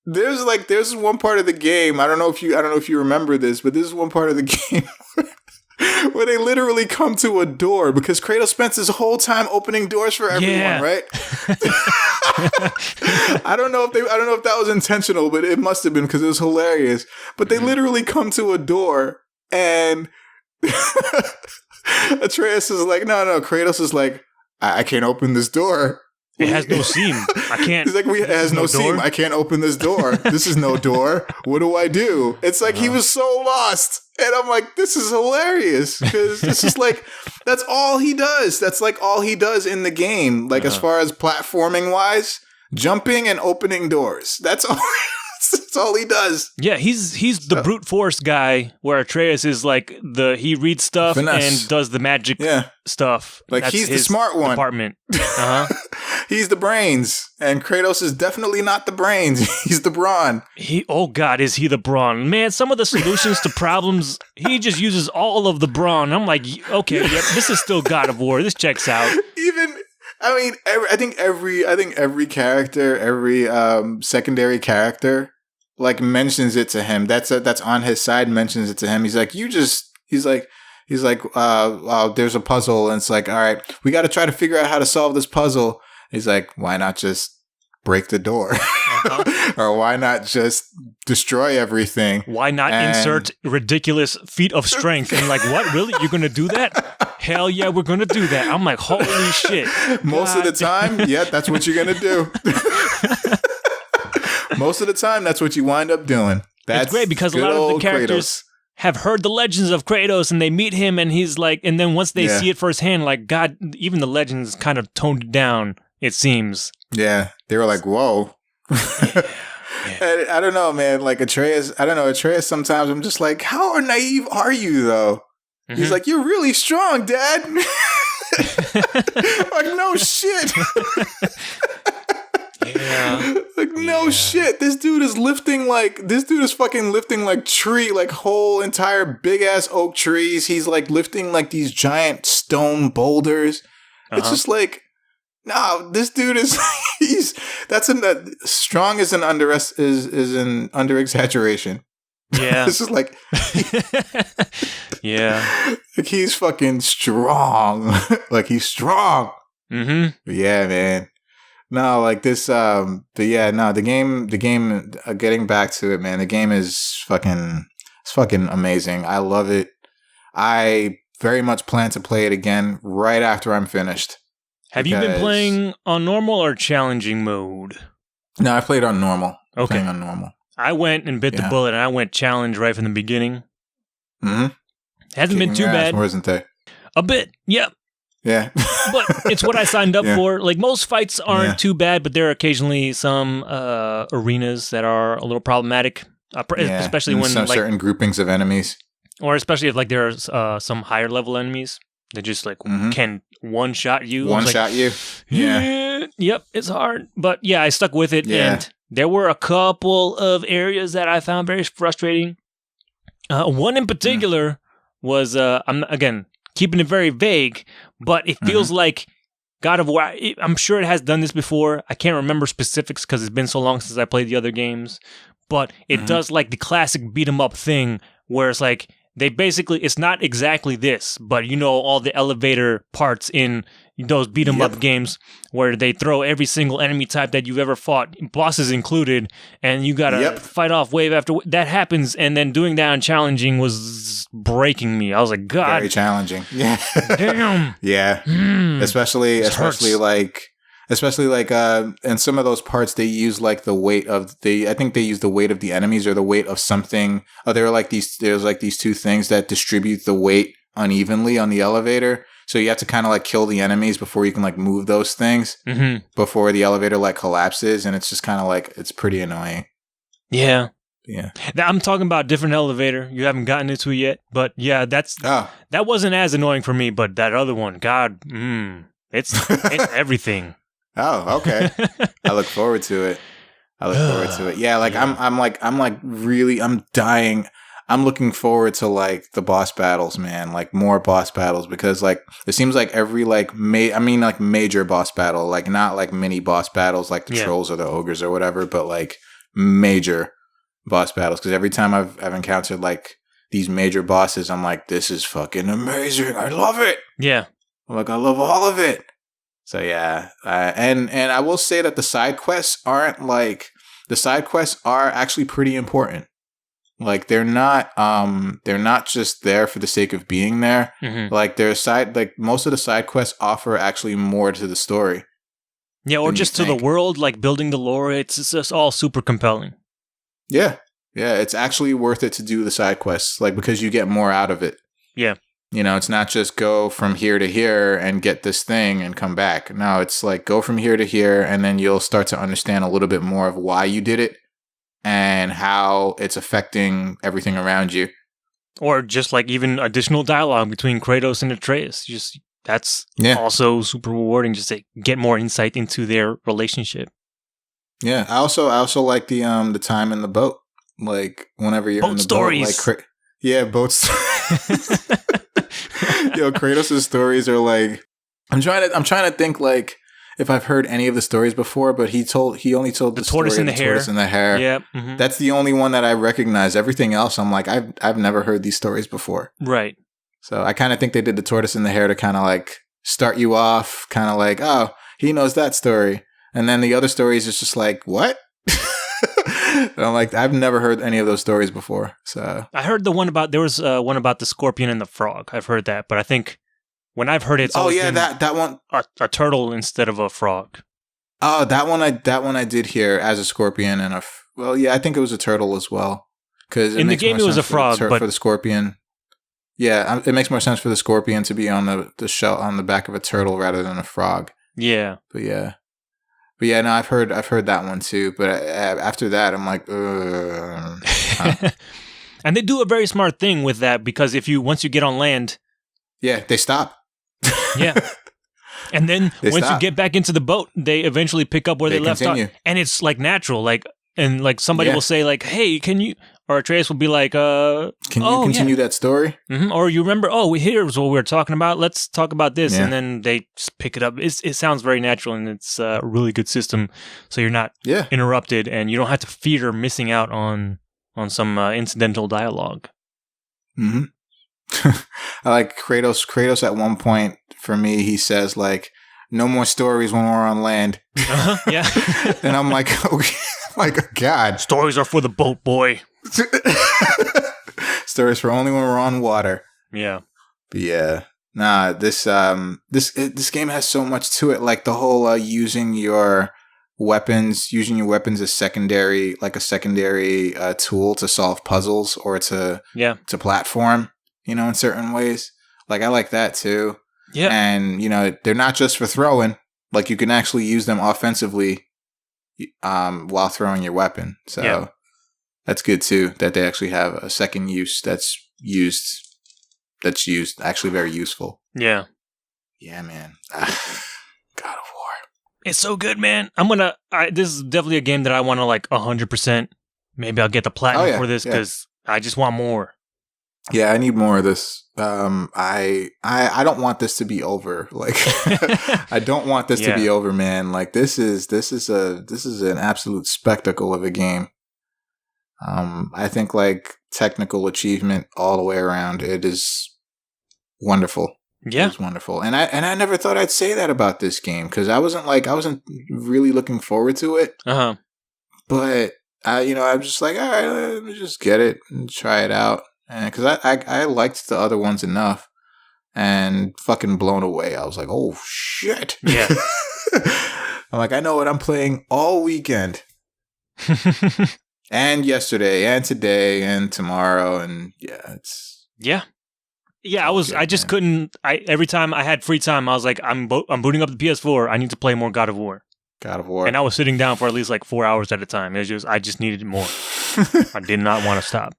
there's one part of the game, I don't know if you remember this, but this is one part of the game where they literally come to a door because Kratos spends his whole time opening doors for everyone, right? I don't know if that was intentional, but it must have been because it was hilarious. But they literally come to a door and Atreus is like, no. Kratos is like, I can't open this door. It has no seam. I can't. He's like, it has no seam. I can't open this door. This is no door. What do I do? It's like he was so lost. And I'm like, this is hilarious. Because this is like, that's all he does. That's like all he does in the game. Like as far as platforming wise, jumping and opening doors. That's all. That's all he does. Yeah, he's the brute force guy, where Atreus is like he reads stuff and does the magic stuff. Like he's the smart one. Department. He's the brains, and Kratos is definitely not the brains. He's the brawn. Oh God, is he the brawn? Man, some of the solutions to problems, he just uses all of the brawn. I'm like, okay, yep, this is still God of War. This checks out. I think every character, every secondary character, like mentions it to him. That's on his side, mentions it to him. He's like, there's a puzzle, and it's like, all right, we got to try to figure out how to solve this puzzle. He's like, why not just break the door? Or why not just destroy everything? Why not insert ridiculous feat of strength? And like, what? Really? You're going to do that? Hell yeah, we're going to do that. I'm like, holy shit. Most of the time, yeah, that's what you're going to do. Most of the time, that's what you wind up doing. It's great because a lot of the characters have heard the legends of Kratos and they meet him and he's like, and then once they see it firsthand, like, God, even the legends kind of toned it down, it seems. Yeah, they were like, whoa. And I don't know, man. Like Atreus, sometimes I'm just like, how naive are you, though? He's like, you're really strong, Dad. Like, no shit. Yeah. Like, no shit. This dude is fucking lifting like whole entire big ass oak trees. He's like lifting like these giant stone boulders. It's just like, no, this dude is strong is an under exaggeration. Yeah. This is like, yeah. Like he's fucking strong. Like he's strong. Mm-hmm. Yeah, man. No, like this, the game, getting back to it, man, the game is fucking amazing. I love it. I very much plan to play it again right after I'm finished. Have you been playing on normal or challenging mode? No, I played on normal. Okay. Playing on normal. I went and bit the bullet, and I went challenge right from the beginning. Mm-hmm. Hasn't been too bad. Wasn't it? A bit, yep. Yeah. But it's what I signed up for. Like, most fights aren't too bad, but there are occasionally some arenas that are a little problematic, especially when some certain groupings of enemies. Or especially if like there are some higher level enemies that just like can one-shot you. One-shot you? Yeah. Yep, it's hard. But yeah, I stuck with it, and there were a couple of areas that I found very frustrating. One in particular was, I'm again keeping it very vague, but it feels like God of War. I'm sure it has done this before. I can't remember specifics because it's been so long since I played the other games. But it does like the classic beat 'em up thing, where it's like they basically, it's not exactly this, but you know all the elevator parts in those beat 'em up games where they throw every single enemy type that you've ever fought, bosses included, and you gotta fight off wave after wave. That happens, and then doing that on challenging was breaking me. I was like, God, very challenging. Yeah, damn. Yeah, especially like in some of those parts they use like the weight of I think they use the weight of the enemies or the weight of something. Oh, there's like these two things that distribute the weight unevenly on the elevator. So you have to kind of like kill the enemies before you can like move those things before the elevator like collapses, and it's just kind of like it's pretty annoying. Yeah. Yeah. I'm talking about a different elevator. You haven't gotten into it yet, but yeah, that wasn't as annoying for me, but that other one, God, it's everything. Oh, okay. I look forward to it. Yeah, like I'm dying. I'm looking forward to like the boss battles, man. Like more boss battles, because like it seems like every like major boss battle, like not like mini boss battles like the trolls or the ogres or whatever, but like major boss battles. Because every time I've encountered like these major bosses, I'm like, this is fucking amazing. I love it. Yeah, I'm like, I love all of it. So yeah, and I will say that the side quests are actually pretty important. Like they're not just there for the sake of being there. Like most of the side quests offer actually more to the story. Yeah, or just to the world, like building the lore. It's just all super compelling. Yeah, it's actually worth it to do the side quests, like because you get more out of it. Yeah. You know, it's not just go from here to here and get this thing and come back. No, it's like go from here to here, and then you'll start to understand a little bit more of why you did it and how it's affecting everything around you. Or just like even additional dialogue between Kratos and Atreus. That's also super rewarding, just to get more insight into their relationship. Yeah, I also like the time in the boat. Like whenever you're boat in the stories. boat, like boat stories. Yo, Kratos' stories are like I'm trying to think like if I've heard any of the stories before, but he only told the tortoise story and the of the tortoise and the hare. Yeah, that's the only one that I recognize. Everything else, I'm like I've never heard these stories before. Right. So I kind of think they did the tortoise and the hare to kind of like start you off, kind of like, oh, he knows that story, and then the other stories is just like, what? And I'm like, I've never heard any of those stories before. So I heard there was one about the scorpion and the frog. I've heard that, but I think when I've heard it, it's always been that one, a turtle instead of a frog. Oh, that one I did hear as a scorpion and I think it was a turtle as well. Because in the game it was a frog, but for the scorpion, it makes more sense for the scorpion to be on the shell on the back of a turtle rather than a frog. Yeah, But no, I've heard that one too. But after that, I'm like, And they do a very smart thing with that, because once you get on land, they stop. Yeah, and then once you get back into the boat, they eventually pick up where they left off, and it's like natural. Like somebody will say like, "Hey, can you?" Or Atreus will be like, "Can you continue that story?" Or you remember? Oh, here's what we were talking about. Let's talk about this, and then they just pick it up. It sounds very natural, and it's a really good system. So you're not interrupted, and you don't have to fear missing out on some incidental dialogue. Mm-hmm. I like Kratos. Kratos at one point, for me, he says like, "No more stories when we're on land." Yeah, and I'm like, okay, like God, stories are for the boat, boy. Stories for only when we're on water. Yeah. But yeah. Nah, this game has so much to it. Like the whole using your weapons as secondary, like a secondary tool to solve puzzles or to platform, in certain ways. Like I like that too. Yeah. And they're not just for throwing. Like you can actually use them offensively while throwing your weapon. So that's good too, that they actually have a second use that's used actually very useful. Yeah. Yeah, man. God of War. It's so good, man. This is definitely a game that I want to like 100%. Maybe I'll get the platinum for this because I just want more. Yeah, I need more of this. I don't want this to be over. Like, I don't want this to be over, man. Like, this is an absolute spectacle of a game. I think like technical achievement all the way around. It is wonderful. Yeah, it's wonderful. And I never thought I'd say that about this game because I wasn't really looking forward to it. But I'm just like, all right, let me just get it and try it out. And because I liked the other ones enough, and fucking blown away. I was like, oh shit. Yeah. I'm like, I know what I'm playing all weekend. And yesterday, and today, and tomorrow, and it's I just couldn't. Every time I had free time, I was like, I'm booting up the PS4. I need to play more God of War. And I was sitting down for at least like 4 hours at a time. I just needed more. I did not want to stop.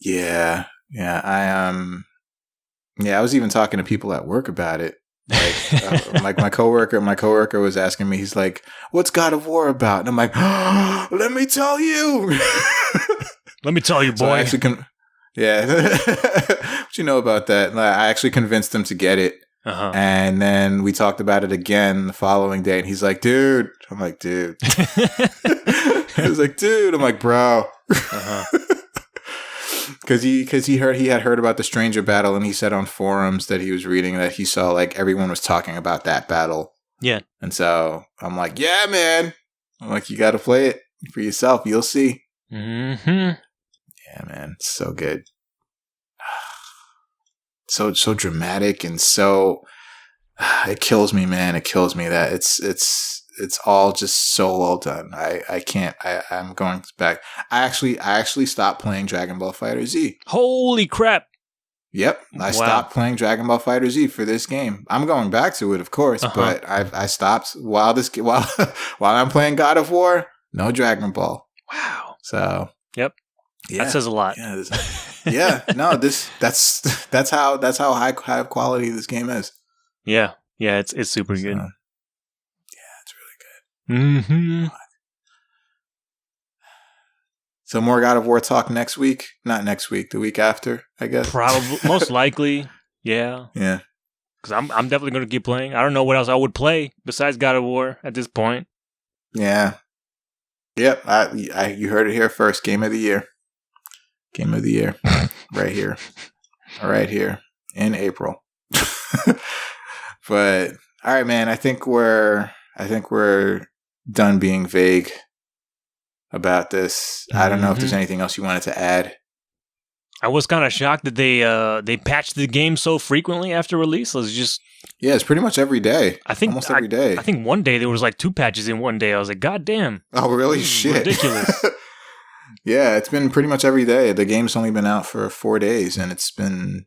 Yeah, I was even talking to people at work about it. Like, like my coworker was asking me, he's like, "What's God of War about?" And I'm like, oh, "Let me tell you." Let me tell you, boy. So I actually what you know about that? I actually convinced him to get it, and then we talked about it again the following day, and he's like, "Dude," I'm like, "Dude," he was like, "Dude," I'm like, "Bro." Because he had heard about the Stranger battle, and he said on forums that he was reading that he saw like everyone was talking about that battle. Yeah. And so I'm like, yeah, man. I'm like, you got to play it for yourself. You'll see. Mm-hmm. Yeah, man. It's so good. So dramatic and so it kills me, man. It kills me that it's all just so well done. I'm going back. I actually stopped playing Dragon Ball FighterZ. Holy crap. Yep. I stopped playing Dragon Ball FighterZ for this game. I'm going back to it, of course, but I stopped while I'm playing God of War. No Dragon Ball. Wow. So, yep. Yeah. That says a lot. Yeah. No, that's how high quality this game is. Yeah. Yeah, it's super good. Mm-hmm. So more God of War talk next week? Not next week, the week after, I guess. Probably, most likely, yeah. Yeah. Because I'm definitely going to keep playing. I don't know what else I would play besides God of War at this point. Yeah. Yep. You heard it here first. Game of the year. Game of the year. Right here. Right here in April. But all right, man. I think we're done being vague about this. I don't know if there's anything else you wanted to add. I was kind of shocked that they patched the game so frequently after release. It's pretty much every day. Almost every day. I think one day there was like 2 patches in one day. I was like, God damn. Oh, really? Shit. Ridiculous. Yeah, it's been pretty much every day. The game's only been out for 4 days, and it's been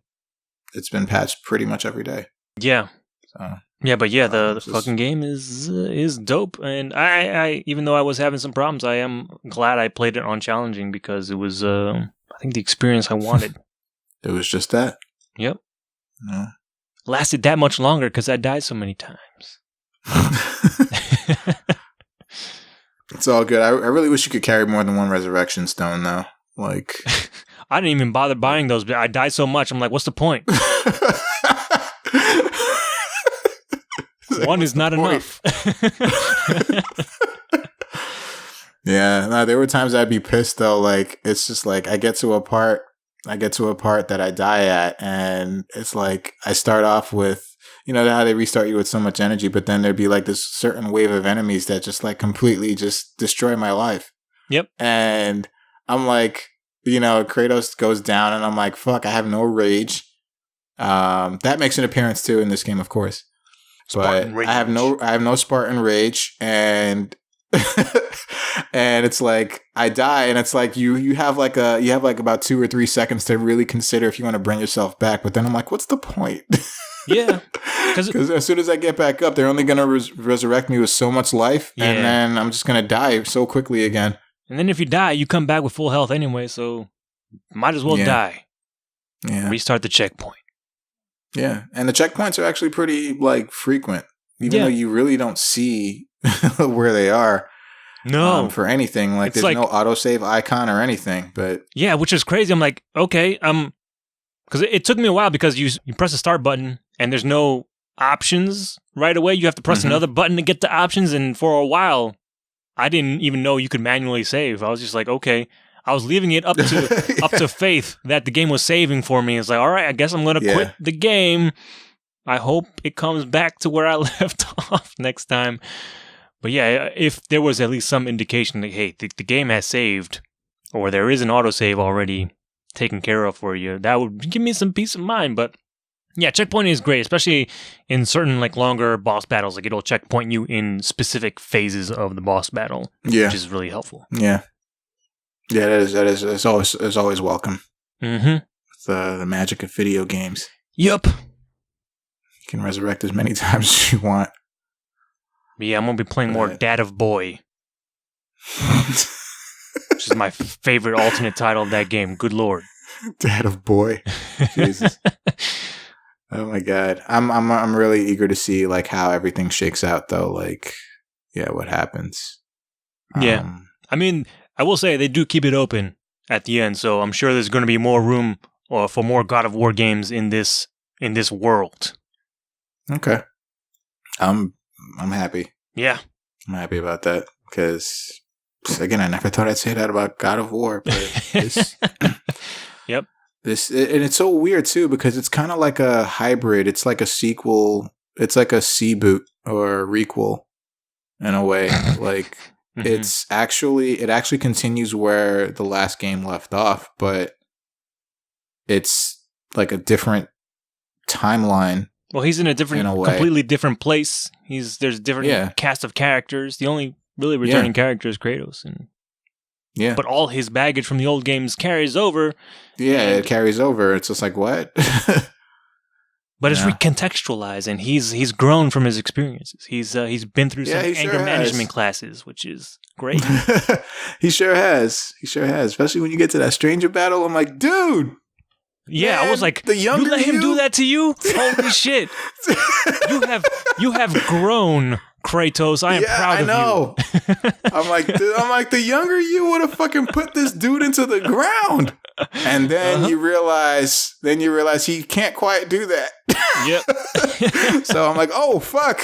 patched pretty much every day. Yeah. So. Yeah, but yeah, the fucking game is dope, and I even though I was having some problems, I am glad I played it on challenging because it was I think the experience I wanted. It was just that. Yep. Yeah. Lasted that much longer because I died so many times. It's all good. I really wish you could carry more than one resurrection stone, though. Like, I didn't even bother buying those, but I died so much. I'm like, what's the point? One is not enough. Yeah, no, there were times I'd be pissed though. Like, it's just like I get to a part that I die at, and it's like I start off with, you know how they restart you with so much energy, but then there'd be like this certain wave of enemies that just like completely just destroy my life. Yep. And I'm like, Kratos goes down, and I'm like, fuck, I have no rage. That makes an appearance too in this game, of course. Spartan But Rage. I have no Spartan Rage, and and it's like I die, and it's like you have like about 2 or 3 seconds to really consider if you want to bring yourself back. But then I'm like, what's the point? Yeah, because as soon as I get back up, they're only gonna resurrect me with so much life, and then I'm just gonna die so quickly again. And then if you die, you come back with full health anyway, so might as well die. Yeah, restart the checkpoint. Yeah, and the checkpoints are actually pretty like frequent, even though you really don't see where they are. No, for anything there's like, no autosave icon or anything. But yeah, which is crazy. I'm like, okay, because it took me a while because you press the start button and there's no options right away. You have to press another button to get the options, and for a while, I didn't even know you could manually save. I was just like, okay. I was leaving it up to up to faith that the game was saving for me. It's like, all right, I guess I'm going to quit the game. I hope it comes back to where I left off next time. But yeah, if there was at least some indication that, hey, the game has saved, or there is an autosave already taken care of for you, that would give me some peace of mind. But yeah, checkpointing is great, especially in certain like longer boss battles. Like it'll checkpoint you in specific phases of the boss battle, which is really helpful. Yeah. Yeah, it's always welcome. Mm-hmm. The magic of video games. Yep. You can resurrect as many times as you want. Yeah, I'm gonna be playing more Dad of Boy, which is my favorite alternate title of that game. Good lord, Dad of Boy. Jesus. Oh my god, I'm really eager to see like how everything shakes out though. Like, what happens? Yeah, I mean. I will say they do keep it open at the end, so I'm sure there's going to be more room for more God of War games in this world. Okay, I'm happy. Yeah, I'm happy about that because again, I never thought I'd say that about God of War, but this, yep. And it's so weird too because it's kind of like a hybrid. It's like a sequel. It's like a C-boot or a requel in a way, like. It actually continues where the last game left off, but it's like a different timeline. Well, he's in a completely different place. There's a different cast of characters. The only really returning character is Kratos, but all his baggage from the old games carries over. Yeah, it carries over. It's just like what? But it's recontextualized, and he's grown from his experiences. He's been through some anger management classes, which is great. He sure has. Especially when you get to that stranger battle. I'm like, dude. Yeah, man, I was like, you let him do that to you? Holy shit! You have grown, Kratos. I am proud of you. I'm like, the younger you would have fucking put this dude into the ground. And then you realize he can't quite do that. Yep. So I'm like, oh fuck.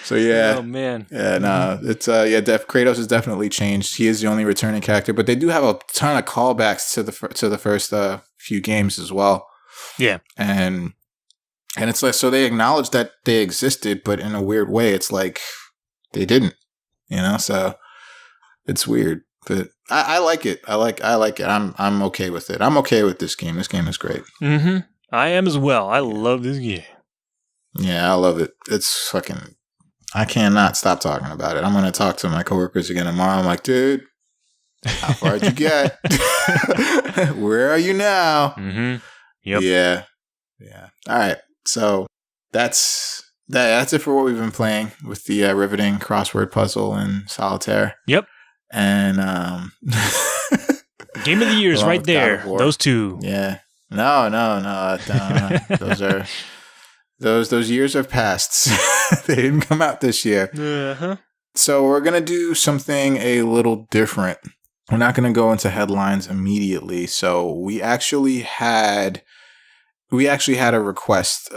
So yeah. Oh man. Yeah, no, it's Kratos has definitely changed. He is the only returning character, but they do have a ton of callbacks to the first few games as well. Yeah. And it's like, so they acknowledge that they existed, but in a weird way, it's like they didn't, so it's weird, but I like it. I like it. I'm okay with it. I'm okay with this game. This game is great. Mm-hmm. I am as well. I love this game. Yeah, I love it. It's fucking, I cannot stop talking about it. I'm going to talk to my coworkers again tomorrow. I'm like, dude, how far did you get? Where are you now? Mm-hmm. Yep. Yeah. All right. So that's it for what we've been playing with the riveting crossword puzzle and Solitaire. Yep. And Game of the Year is right there. Those two. Yeah. No. Those years have passed. They didn't come out this year. Uh-huh. So we're gonna do something a little different. We're not gonna go into headlines immediately. So we actually had a request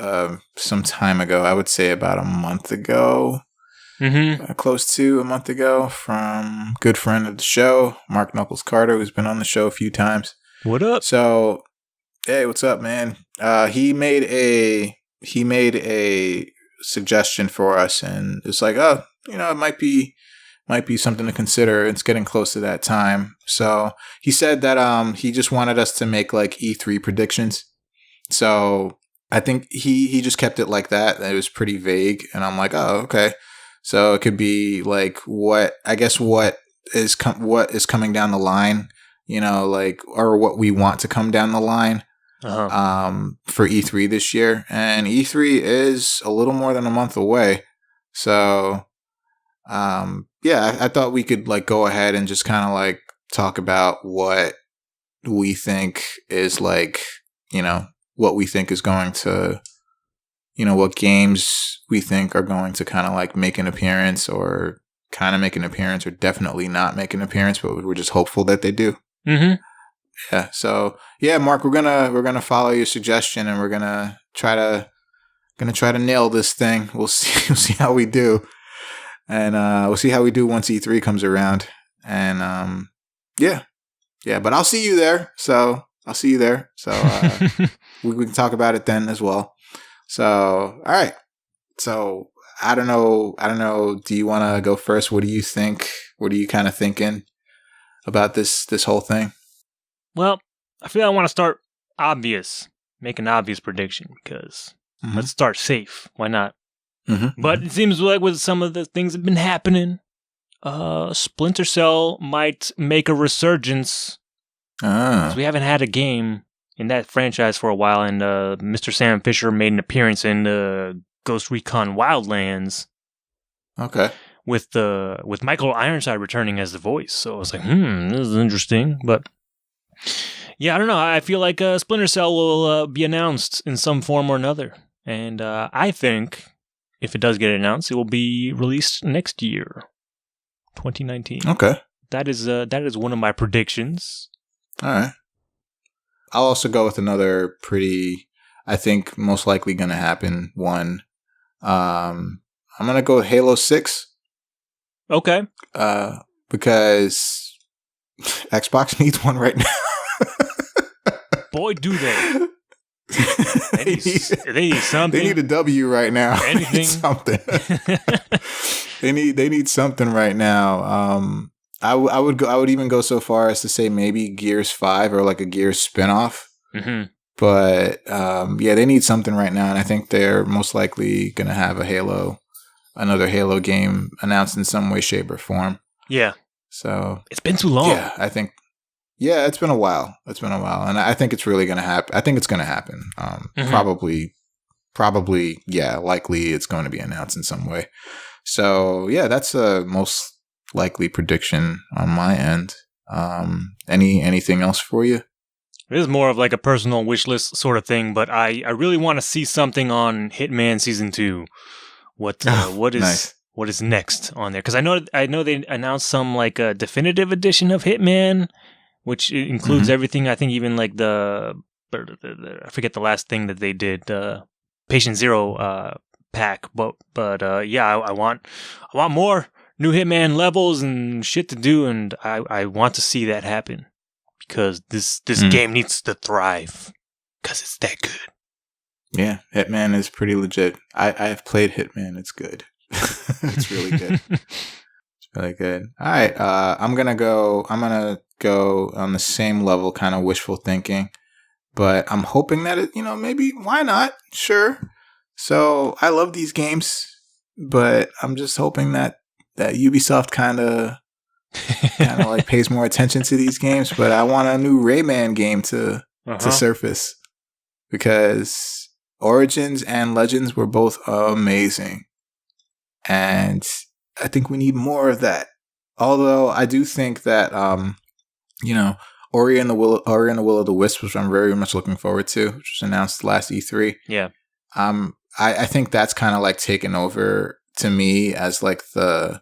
some time ago. I would say about a month ago. Mm-hmm. Close to a month ago, from a good friend of the show, Mark Knuckles Carter, who's been on the show a few times. What up? So, hey, what's up, man? He made a suggestion for us, and it's like, it might be something to consider. It's getting close to that time. So he said that he just wanted us to make like E3 predictions. So I think he just kept it like that. It was pretty vague, and I'm like, oh, okay. So it could be like what is coming down the line, like, or what we want to come down the line. For E3 this year, and E3 is a little more than a month away. So, I thought we could like go ahead and just kind of like talk about what we think is like, what we think is going to, what games we think are going to kind of like make an appearance, or kind of make an appearance, or definitely not make an appearance, but we're just hopeful that they do. Mm-hmm. Yeah. So Mark, we're gonna follow your suggestion, and we're gonna try to nail this thing. We'll see how we do, and we'll see how we do once E3 comes around. And but I'll see you there. So we can talk about it then as well. So all right. So I don't know. Do you want to go first? What do you think? What are you kind of thinking about this whole thing? Well, I feel I want to start make an obvious prediction, because let's start safe. Why not? Mm-hmm. But it seems like with some of the things that have been happening, Splinter Cell might make a resurgence. Because we haven't had a game in that franchise for a while, and Mr. Sam Fisher made an appearance in Ghost Recon Wildlands. Okay. With Michael Ironside returning as the voice. So I was like, this is interesting. But yeah, I don't know. I feel like Splinter Cell will be announced in some form or another. And I think if it does get announced, it will be released next year, 2019. Okay. That is one of my predictions. All right. I'll also go with another pretty, I think, most likely going to happen one. I'm going to go with Halo 6. Okay. Because Xbox needs one right now. Boy, do they. They need something. They need a W right now. Anything. Something. They need something right now. I would even go so far as to say maybe Gears 5 or like a Gears spinoff. Mm-hmm. But they need something right now, and I think they're most likely going to have another Halo game announced in some way, shape, or form. Yeah. So it's been too long. Yeah, I think. Yeah, it's been a while. And I think it's really going to happen. I think it's going to happen. Probably, yeah, likely it's going to be announced in some way. So yeah, that's a most likely prediction on my end. Anything else for you? It is more of like a personal wish list sort of thing, but I really want to see something on Hitman Season 2. What is next on there? Because I know they announced some like a definitive edition of Hitman, which includes everything. I think even like I forget the last thing that they did, Patient Zero pack. But I want more new Hitman levels and shit to do, and I want to see that happen, because this game needs to thrive, because it's that good. Yeah, Hitman is pretty legit. I have played Hitman. It's good. It's really good. It's really good. All right, I'm gonna go on the same level, kind of wishful thinking, but I'm hoping that it, maybe, why not? Sure. So I love these games, but I'm just hoping that Ubisoft kind of like pays more attention to these games. But I want a new Rayman game to surface, because Origins and Legends were both amazing, and I think we need more of that. Although I do think that Ori and the Will of the Wisps, which I'm very much looking forward to, which was announced last E3. Yeah. I think that's kind of like taken over to me as like the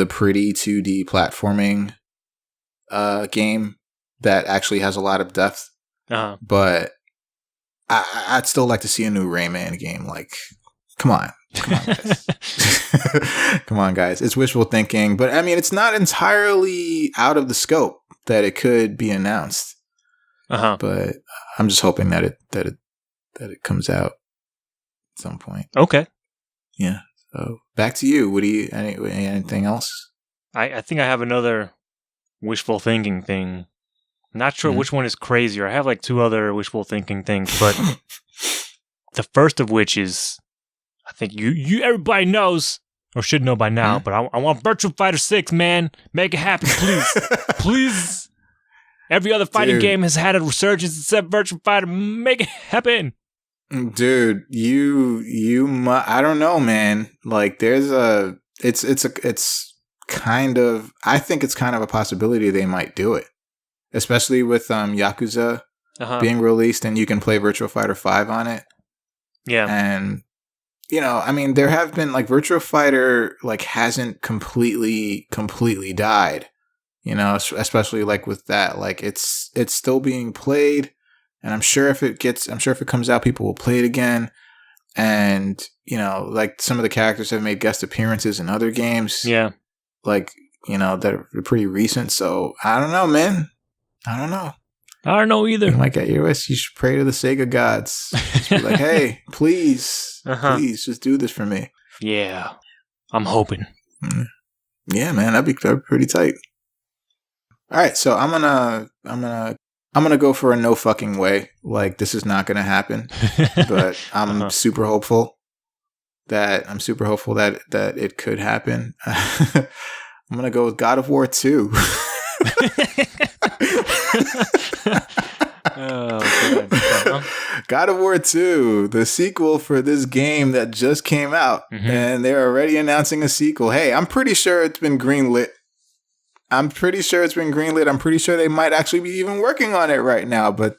pretty 2D platforming game that actually has a lot of depth. But I'd still like to see a new Rayman game. Like, come on, guys. Come on, guys. It's wishful thinking, but I mean, it's not entirely out of the scope that it could be announced. But I'm just hoping that it comes out at some point. Okay. Yeah. So back to you. What do you? Anything else? I think I have another wishful thinking thing. Not sure which one is crazier. I have like two other wishful thinking things, but the first of which is, I think you everybody knows or should know by now, but I want Virtua Fighter 6, man. Make it happen, please. Please. Every other fighting game has had a resurgence except Virtua Fighter. Make it happen. Dude, I don't know, man. Like there's it's kind of, I think it's kind of a possibility they might do it. Especially with Yakuza being released and you can play Virtua Fighter 5 on it. Yeah. And, you know, I mean, there have been, like, Virtua Fighter, like, hasn't completely died. You know, especially, like, with that. Like, it's still being played. And I'm sure if it comes out, people will play it again. And, you know, like, some of the characters have made guest appearances in other games. Yeah. Like, you know, that are pretty recent. So, I don't know, man. I don't know. I don't know either. You might get your wish. You should pray to the Sega gods. Just be like, hey, please, please, just do this for me. Yeah, I'm hoping. Yeah, man, that'd be pretty tight. All right, so I'm gonna go for a no fucking way. Like this is not gonna happen, but I'm super hopeful that it could happen. I'm gonna go with God of War 2. God of War 2, the sequel for this game that just came out, and they're already announcing a sequel. Hey, I'm pretty sure it's been greenlit. I'm pretty sure they might actually be even working on it right now, but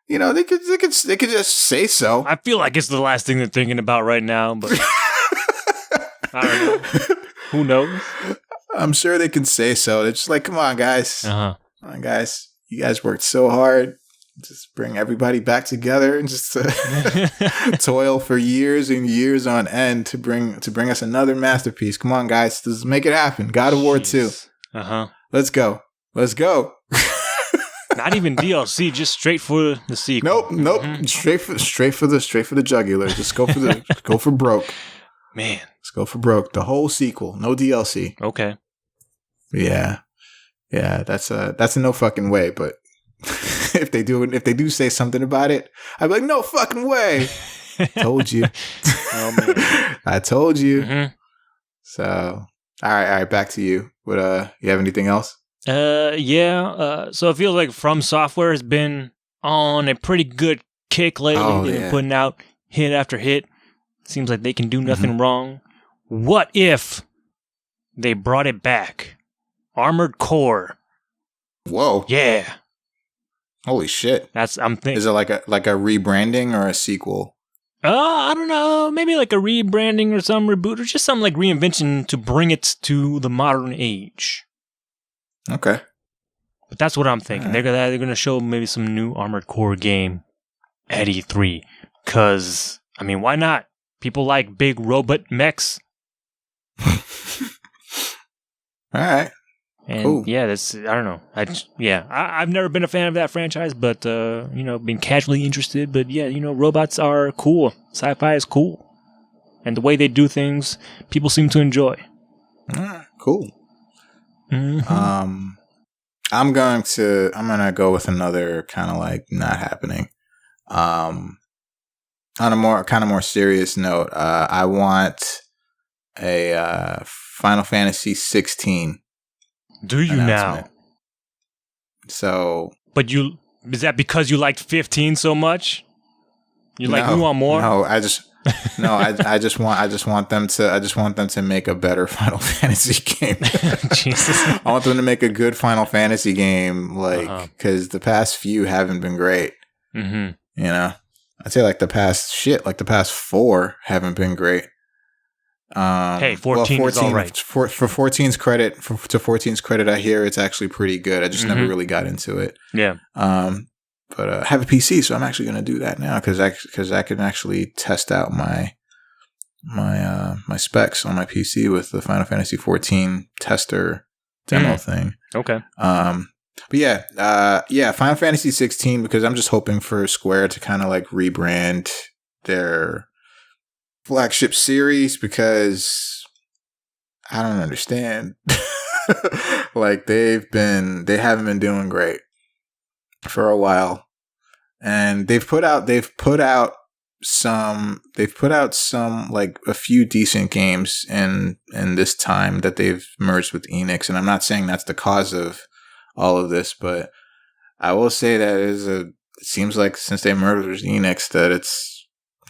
you know, they could just say so. I feel like it's the last thing they're thinking about right now, but I don't know. Who knows? I'm sure they can say so. It's just like, come on, guys. Come on, guys. You guys worked so hard. Just bring everybody back together and just toil for years and years on end to bring us another masterpiece. Come on, guys. Let's make it happen. God of War 2. Let's go. Not even DLC, just straight for the sequel. Nope. Straight for the jugular. Just go for broke. Man. Let's go for broke. The whole sequel. No DLC. Okay. Yeah. Yeah, that's a no fucking way, but if they do say something about it, I'd be like, no fucking way. Told you. Oh, man. I told you. So, all right, back to you. What you have anything else? Yeah. So it feels like From Software has been on a pretty good kick lately. They've been putting out hit after hit. Seems like they can do nothing wrong. What if they brought it back? Armored Core. Whoa. Yeah. Holy shit. I'm thinking. Is it like a rebranding or a sequel? I don't know. Maybe like a rebranding or some reboot or just some like reinvention to bring it to the modern age. Okay. But that's what I'm thinking. Right. They're going to show maybe some new Armored Core game at E3. Because, I mean, why not? People like big robot mechs. All right. And cool. Yeah, I don't know. I've never been a fan of that franchise, but, been casually interested. But yeah, robots are cool. Sci-fi is cool. And the way they do things, people seem to enjoy. Cool. I'm gonna go with another kind of like not happening. On a more serious note, I want a Final Fantasy 16. Do you now? So, but is that because you liked 15 so much? You want more? No, I just want them to make a better Final Fantasy game. Jesus. I want them to make a good Final Fantasy game, like, because the past few haven't been great. You know, I'd say like the past 4 haven't been great. Hey, 14 is all right. For 14's credit, to 14's credit, I hear it's actually pretty good. I just never really got into it. Yeah. But I have a PC, so I'm actually going to do that now because I can actually test out my specs on my PC with the Final Fantasy 14 tester demo thing. Okay. But yeah, Final Fantasy 16 because I'm just hoping for Square to kind of like rebrand their flagship series because I don't understand. Like they haven't been doing great. for a while, and they've put out some like a few decent games in this time that they've merged with Enix, and I'm not saying that's the cause of all of this, but I will say that it seems like since they merged with Enix that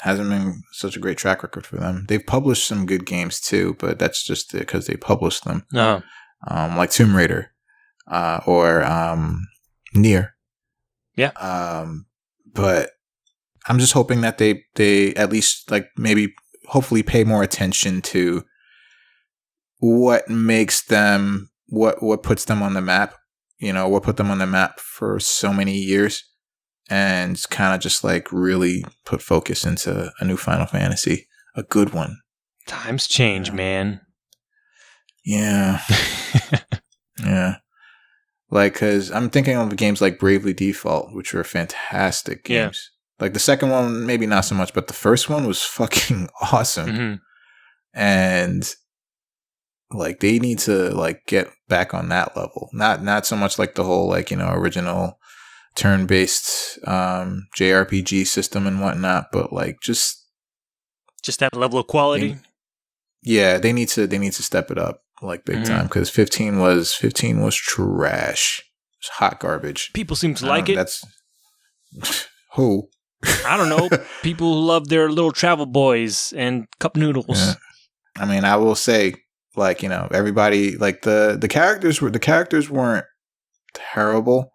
hasn't been such a great track record for them. They've published some good games too, but that's just because they published them. Like Tomb Raider or Nier. Yeah. But I'm just hoping that they at least like maybe hopefully pay more attention to what makes them what puts them on the map, what put them on the map for so many years, and kind of just like really put focus into a new Final Fantasy, a good one. Times change, man. Yeah. Yeah. Like, because I'm thinking of games like Bravely Default, which were fantastic games. Yeah. Like the second one, maybe not so much, but the first one was fucking awesome. Mm-hmm. And like they need to like get back on that level. Not so much like the whole like, original turn-based JRPG system and whatnot, but like just that level of quality. They need to step it up like big time, because 15 was trash. It was hot garbage. People seem to like it. That's who. I don't know. People who love their little travel boys and cup noodles. Yeah. I mean, I will say, like, everybody, like the characters weren't terrible,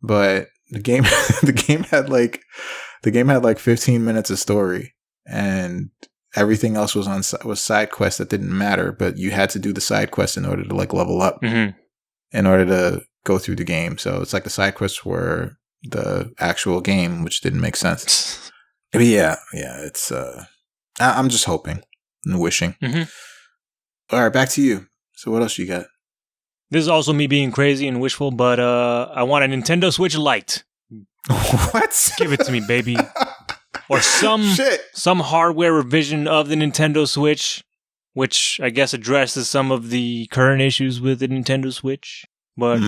but the game had like 15 minutes of story, and everything else was side quests that didn't matter, but you had to do the side quests in order to like level up, in order to go through the game. So it's like the side quests were the actual game, which didn't make sense. But yeah, it's I'm just hoping and wishing. All right, back to you. So what else you got? This is also me being crazy and wishful, but I want a Nintendo Switch Lite. What? Give it to me, baby. Or some hardware revision of the Nintendo Switch, which I guess addresses some of the current issues with the Nintendo Switch. But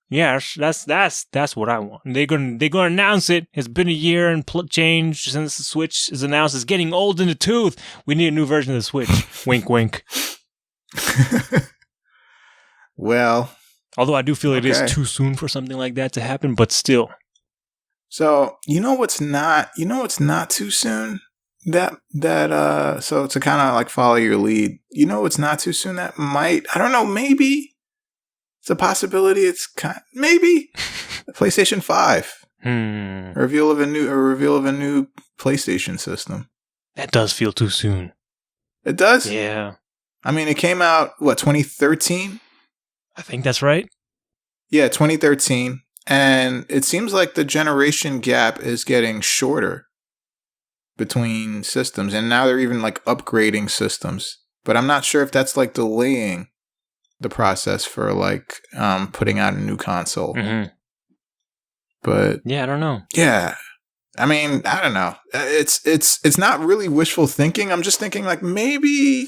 yeah, that's what I want. They're gonna announce it. It's been a year and change since the Switch is announced. It's getting old in the tooth. We need a new version of the Switch. Wink, wink. Well, although I do feel it is too soon for something like that to happen, but still. So what's not too soon? So to kind of like follow your lead, what's not too soon that might, I don't know, maybe it's a possibility. It's maybe PlayStation 5. A reveal of a new PlayStation system. That does feel too soon. It does? Yeah. I mean, it came out 2013? I think that's right. Yeah, 2013. And it seems like the generation gap is getting shorter between systems. And now they're even like upgrading systems. But I'm not sure if that's like delaying the process for like putting out a new console. But yeah, I don't know. Yeah. I mean, I don't know. It's not really wishful thinking. I'm just thinking like maybe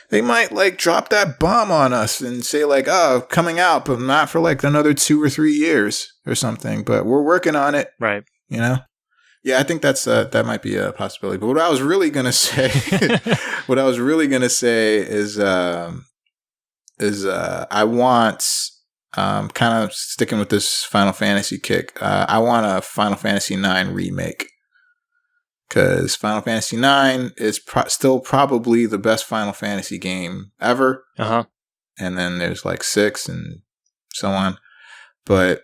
they might like drop that bomb on us and say like, oh, coming out, but not for like another 2 or 3 years or something. But we're working on it. Right. Yeah, I think that might be a possibility. But what I was really gonna say, is I want, kind of sticking with this Final Fantasy kick. I want a Final Fantasy IX remake. Because Final Fantasy IX is still probably the best Final Fantasy game ever. And then there's like 6 and so on. But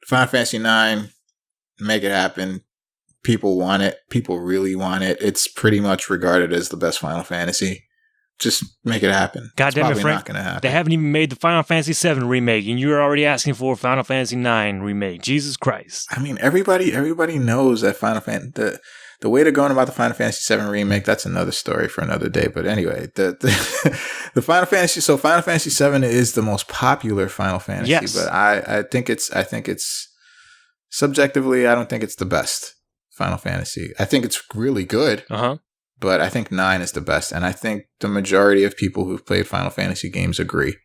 Final Fantasy IX, make it happen. People want it. People really want it. It's pretty much regarded as the best Final Fantasy. Just make it happen. God damn it, Frank. Not gonna happen. They haven't even made the Final Fantasy VII remake, and you're already asking for a Final Fantasy IX remake. Jesus Christ. I mean, everybody knows that Final Fantasy... The way they're going about the Final Fantasy VII remake, that's another story for another day. But anyway, the Final Fantasy VII is the most popular Final Fantasy. Yes. But I think it's subjectively, I don't think it's the best Final Fantasy. I think it's really good. But I think 9 is the best. And I think the majority of people who've played Final Fantasy games agree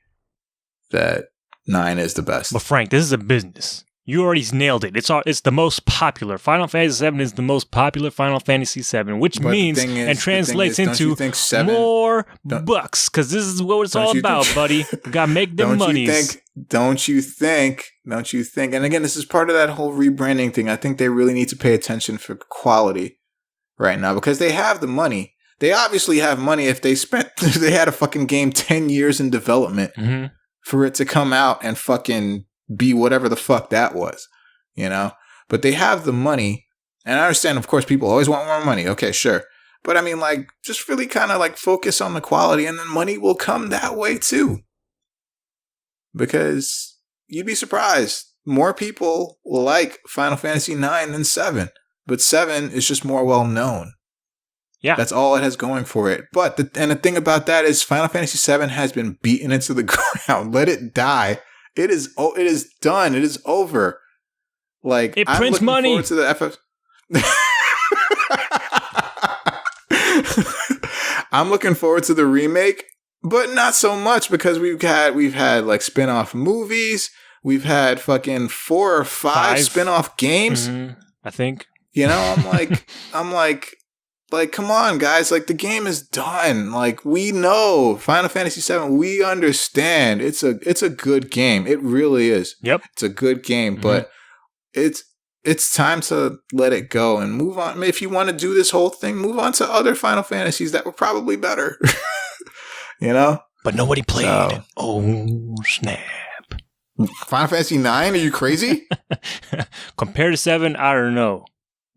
that 9 is the best. But Frank, this is a business. You already nailed it. It's the most popular. Final Fantasy VII is the most popular Final Fantasy VII, which means and translates into more bucks, because this is what it's all about, buddy. We gotta make them monies. Don't you think? And again, this is part of that whole rebranding thing. I think they really need to pay attention for quality right now, because they have the money. They obviously have money if they had a fucking game 10 years in development for it to come out and fucking be whatever the fuck that was, you know? But they have the money, and I understand, of course, people always want more money. Okay, sure. But I mean, like, just really kind of like focus on the quality, and then money will come that way too. Because you'd be surprised. More people will like Final Fantasy IX than 7, but 7 is just more well known. Yeah. That's all it has going for it. But the thing about that is Final Fantasy VII has been beaten into the ground. Let it die. It is done. It is over. Like, it prints money. I'm looking forward to the I'm looking forward to the remake, but not so much, because we've had like spin-off movies. We've had fucking 4 or 5 spin-off games. I think. You know, I'm like, come on, guys. Like, the game is done. Like, we know Final Fantasy VII. We understand. It's a good game. It really is. Yep. It's a good game, but it's time to let it go and move on. I mean, if you want to do this whole thing, move on to other Final Fantasies that were probably better. You know? But nobody played. So. Oh, snap. Final Fantasy IX? Are you crazy? Compared to 7, I don't know.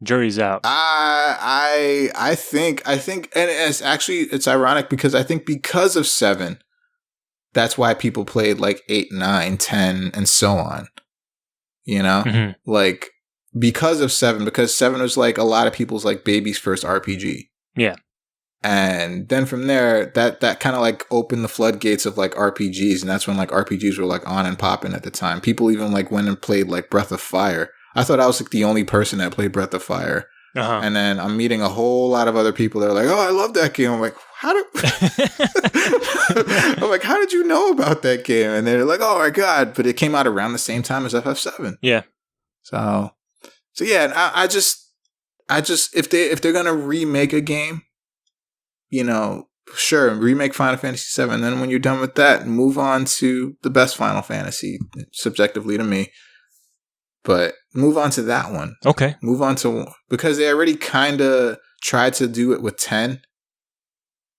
Jury's out. I think, and it's ironic, because I think because of 7, that's why people played like 8, 9, 10, and so on. You know, like, because of 7, because 7 was like a lot of people's like baby's first RPG. Yeah. And then from there, that kind of like opened the floodgates of like RPGs, and that's when like RPGs were like on and popping at the time. People even like went and played like Breath of Fire. I thought I was like the only person that played Breath of Fire. And then I'm meeting a whole lot of other people that are like, oh, I love that game. I'm like, how did you know about that game? And they're like, oh my God. But it came out around the same time as FF7. Yeah. So yeah, I just if they're gonna remake a game, you know, sure, remake Final Fantasy VII. And then when you're done with that, move on to the best Final Fantasy, subjectively to me. But move on to that one. Okay. Move on to, because they already kind of tried to do it with 10.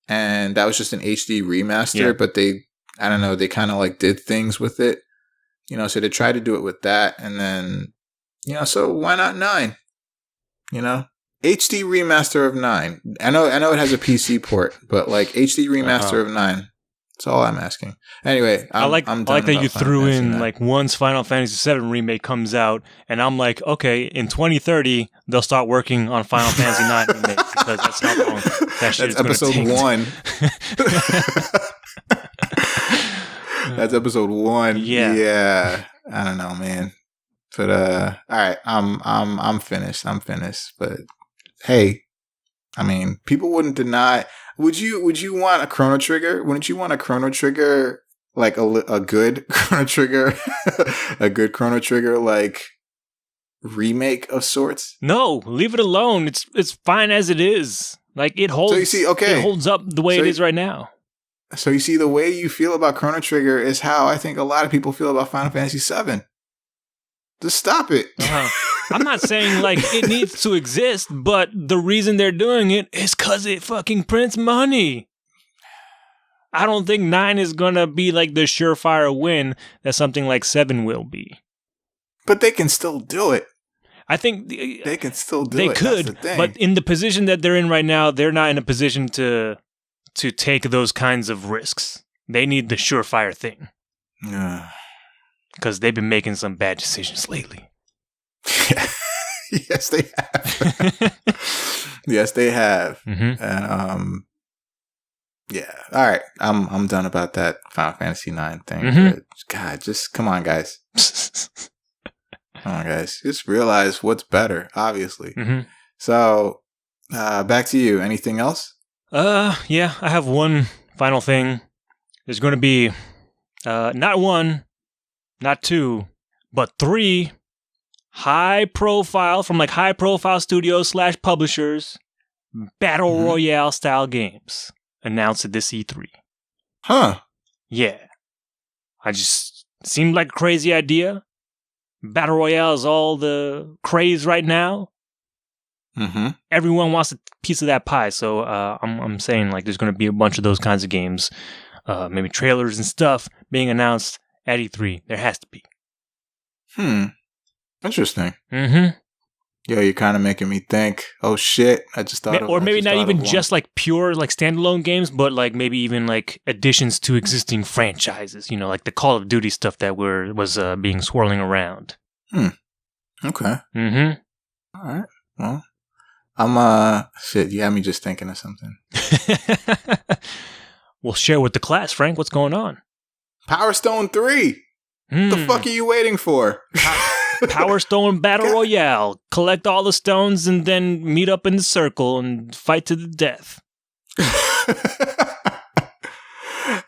And that was just an HD remaster. Yeah. But they kind of like did things with it. You know, so they tried to do it with that. And then, you know, so why not 9? You know? HD remaster of 9. I know it has a PC port, but like HD remaster of 9. That's all I'm asking. Anyway, I like that you threw in like once Final Fantasy VII remake comes out, and I'm like, okay, in 2030 they'll start working on Final Fantasy IX remake, because that's how long that shit is going to take. That's episode 1. Yeah. I don't know, man. But all right, I'm finished. But hey, I mean, people wouldn't deny. Would you want a Chrono Trigger? Wouldn't you want a Chrono Trigger, like a good Chrono Trigger, a good Chrono Trigger like remake of sorts? No, leave it alone. It's fine as it is. Like, it holds. So you see, okay, it holds up the way it is right now. So you see, the way you feel about Chrono Trigger is how I think a lot of people feel about Final Fantasy VII. Just stop it. I'm not saying like it needs to exist, but the reason they're doing it is because it fucking prints money. I don't think 9 is going to be like the surefire win that something like 7 will be. But they can still do it. I think they can still do it. They could, but in the position that they're in right now, they're not in a position to take those kinds of risks. They need the surefire thing. Because they've been making some bad decisions lately. Yes, they have. Yes, they have. And yeah. All right, I'm done about that Final Fantasy IX thing. But God, just come on, guys. Come on, guys. Just realize what's better. Obviously. So, back to you. Anything else? Yeah. I have one final thing. There's going to be not 1, not 2, but 3 high profile studios / publishers, battle royale style games announced at this E3. Huh. Yeah. I just seemed like a crazy idea. Battle royale is all the craze right now. Mm-hmm. Everyone wants a piece of that pie, so I'm saying like there's going to be a bunch of those kinds of games, maybe trailers and stuff being announced at E3. There has to be. Interesting. Mm-hmm. Yo, you're kind of making me think. Oh shit! I just thought, or maybe not even just like pure like standalone games, but like maybe even like additions to existing franchises. You know, like the Call of Duty stuff that was being swirling around. Okay. Mm-hmm. All right. Well, I'm shit. You had me just thinking of something. Well, share with the class, Frank. What's going on? Power Stone 3. The fuck are you waiting for? Power Stone Battle Royale. Collect all the stones and then meet up in the circle and fight to the death.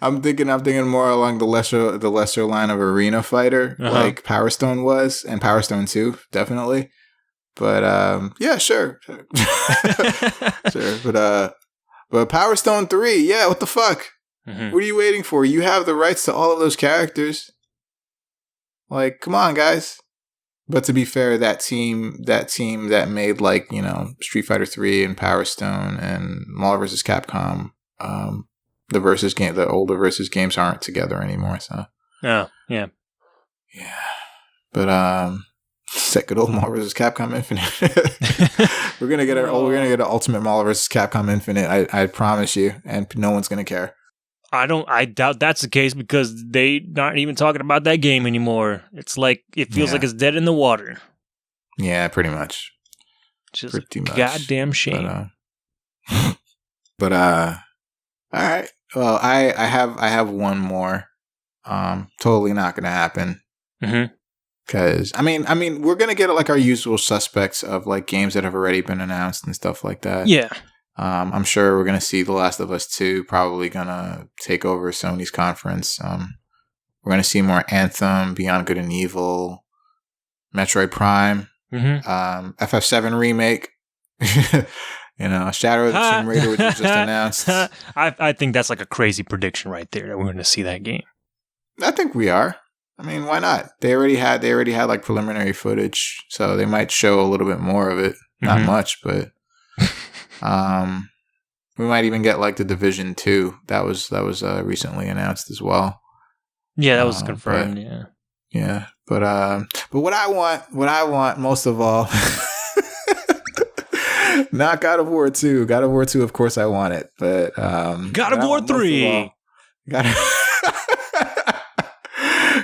I'm thinking more along the lesser line of Arena Fighter, like Power Stone was, and Power Stone 2, definitely. But yeah, sure. Sure. But Power Stone 3, yeah, what the fuck? What are you waiting for? You have the rights to all of those characters. Like, come on, guys. But to be fair, that team that made, like, you know, Street Fighter 3 and Power Stone and Marvel vs. Capcom, the older versus games aren't together anymore, so. Oh, yeah. Yeah. But it's that good old Marvel vs. Capcom Infinite. we're gonna get an Ultimate Marvel vs. Capcom Infinite, I promise you, and no one's gonna care. I doubt that's the case because they aren't even talking about that game anymore. It's like, it feels like it's dead in the water. Yeah, pretty much. Just pretty much. Goddamn shame. But all right. Well, I have one more. Totally not gonna happen. Because I mean, we're gonna get like our usual suspects of like games that have already been announced and stuff like that. Yeah. I'm sure we're going to see The Last of Us 2 probably going to take over Sony's conference. We're going to see more Anthem, Beyond Good and Evil, Metroid Prime, FF7 Remake, you know, Shadow of the Tomb Raider, which was just announced. I think that's like a crazy prediction right there that we're going to see that game. I think we are. I mean, why not? They already had like preliminary footage, so they might show a little bit more of it. Not much, but... we might even get like the Division 2 that was recently announced as well. Yeah, that was confirmed. But what I want most of all, not God of War 2. God of War 2, of course, I want it, but God of War 3.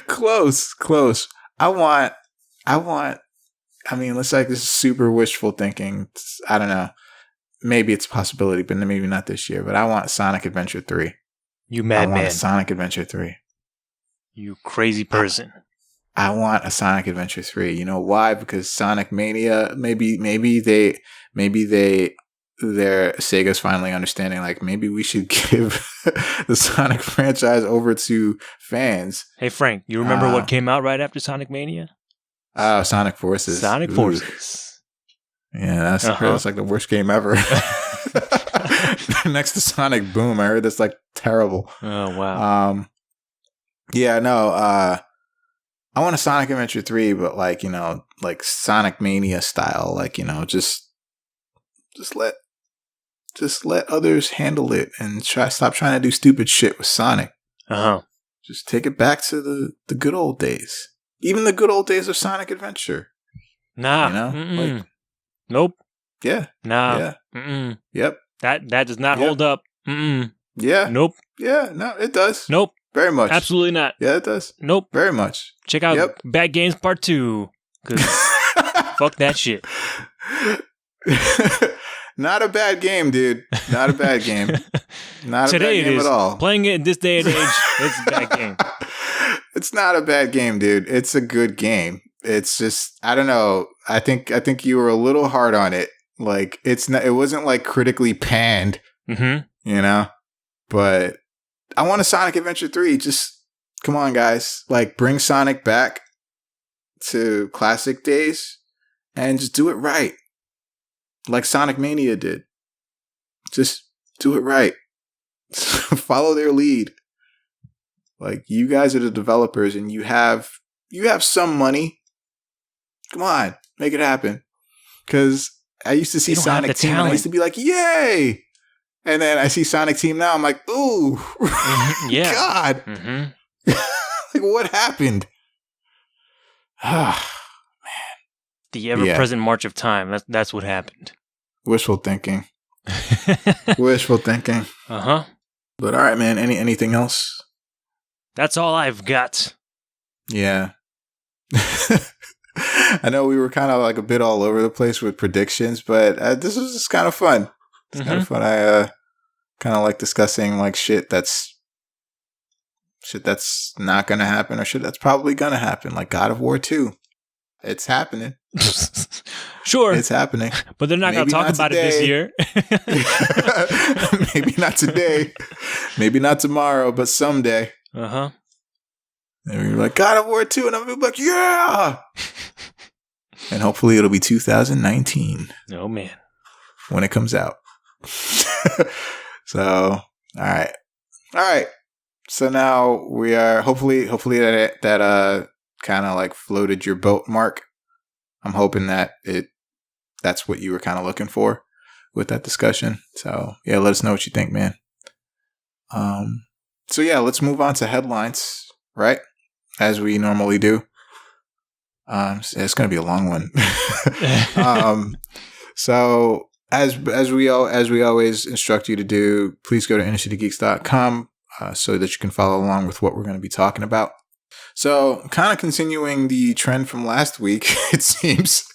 Close. I mean, let's like this is super wishful thinking. I don't know. Maybe it's a possibility, but maybe not this year. But I want Sonic Adventure 3. You madman. I want Sonic Adventure 3. You crazy person. I want a Sonic Adventure 3. You know why? Because Sonic Mania, maybe Sega's finally understanding, like, maybe we should give the Sonic franchise over to fans. Hey, Frank, you remember what came out right after Sonic Mania? Oh, Sonic Forces. Sonic Forces. Yeah, that's like the worst game ever. Next to Sonic Boom, I heard that's like terrible. Oh wow. Yeah, no. I want a Sonic Adventure 3, but like, you know, like Sonic Mania style, like, you know, just let others handle it and stop trying to do stupid shit with Sonic. Just take it back to the good old days. Even the good old days of Sonic Adventure. Nah. You know? Like, nope. Yeah. Nah. Yeah. Mm-mm. Yep. That does not hold up. Mm-mm. Yeah. Nope. Yeah. No, it does. Nope. Very much. Absolutely not. Yeah, it does. Nope. Very much. Check out Bad Games Part 2. Cause fuck that shit. Not a bad game, dude. Not a bad game. Not Today a bad game at all. Playing it in this day and age, it's a bad game. It's not a bad game, dude. It's a good game. It's just, I don't know. I think you were a little hard on it. Like, it wasn't like critically panned, you know? But I want a Sonic Adventure 3. Just, come on, guys. Like, bring Sonic back. to classic days and just do it right. Like Sonic Mania did. Just do it right. Follow their lead. Like, you guys are the developers and you have some money. Come on, make it happen. Because I used to see Sonic Team and I used to be like, yay! And then I see Sonic Team now, I'm like, ooh, yeah. God. Mm-hmm. Like, what happened? Man. The ever-present march of time. That's what happened. Wishful thinking. Wishful thinking. Uh-huh. But all right, man, anything else? That's all I've got. Yeah. I know we were kind of like a bit all over the place with predictions, but this was just kind of fun. It's kind of fun. I kind of like discussing like shit that's not gonna happen or shit that's probably gonna happen, like God of War 2. It's happening. Sure, it's happening, but they're not gonna talk about it this year. Maybe not today, maybe not tomorrow, but someday. And we're like, God of War 2, and I'm gonna be like, yeah. And hopefully it'll be 2019. Oh man, when it comes out. So, all right. So now we are hopefully that kind of like floated your boat, Mark. I'm hoping that that's what you were kind of looking for with that discussion. So yeah, let us know what you think, man. So yeah, let's move on to headlines, right? As we normally do. It's gonna be a long one. So as we always instruct you to do, please go to innercitygeeks.com so that you can follow along with what we're going to be talking about. So, kind of continuing the trend from last week, it seems.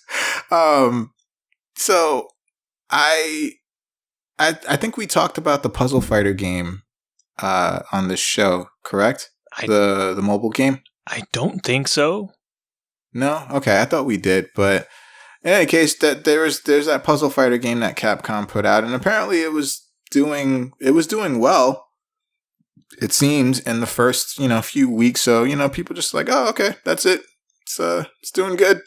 So I think we talked about the Puzzle Fighter game on this show, correct? The mobile game? I don't think so. No? Okay, I thought we did, but in any case, that there's that Puzzle Fighter game that Capcom put out, and apparently it was doing well. It seems in the first few weeks, so people just like, oh, okay, that's it. It's doing good.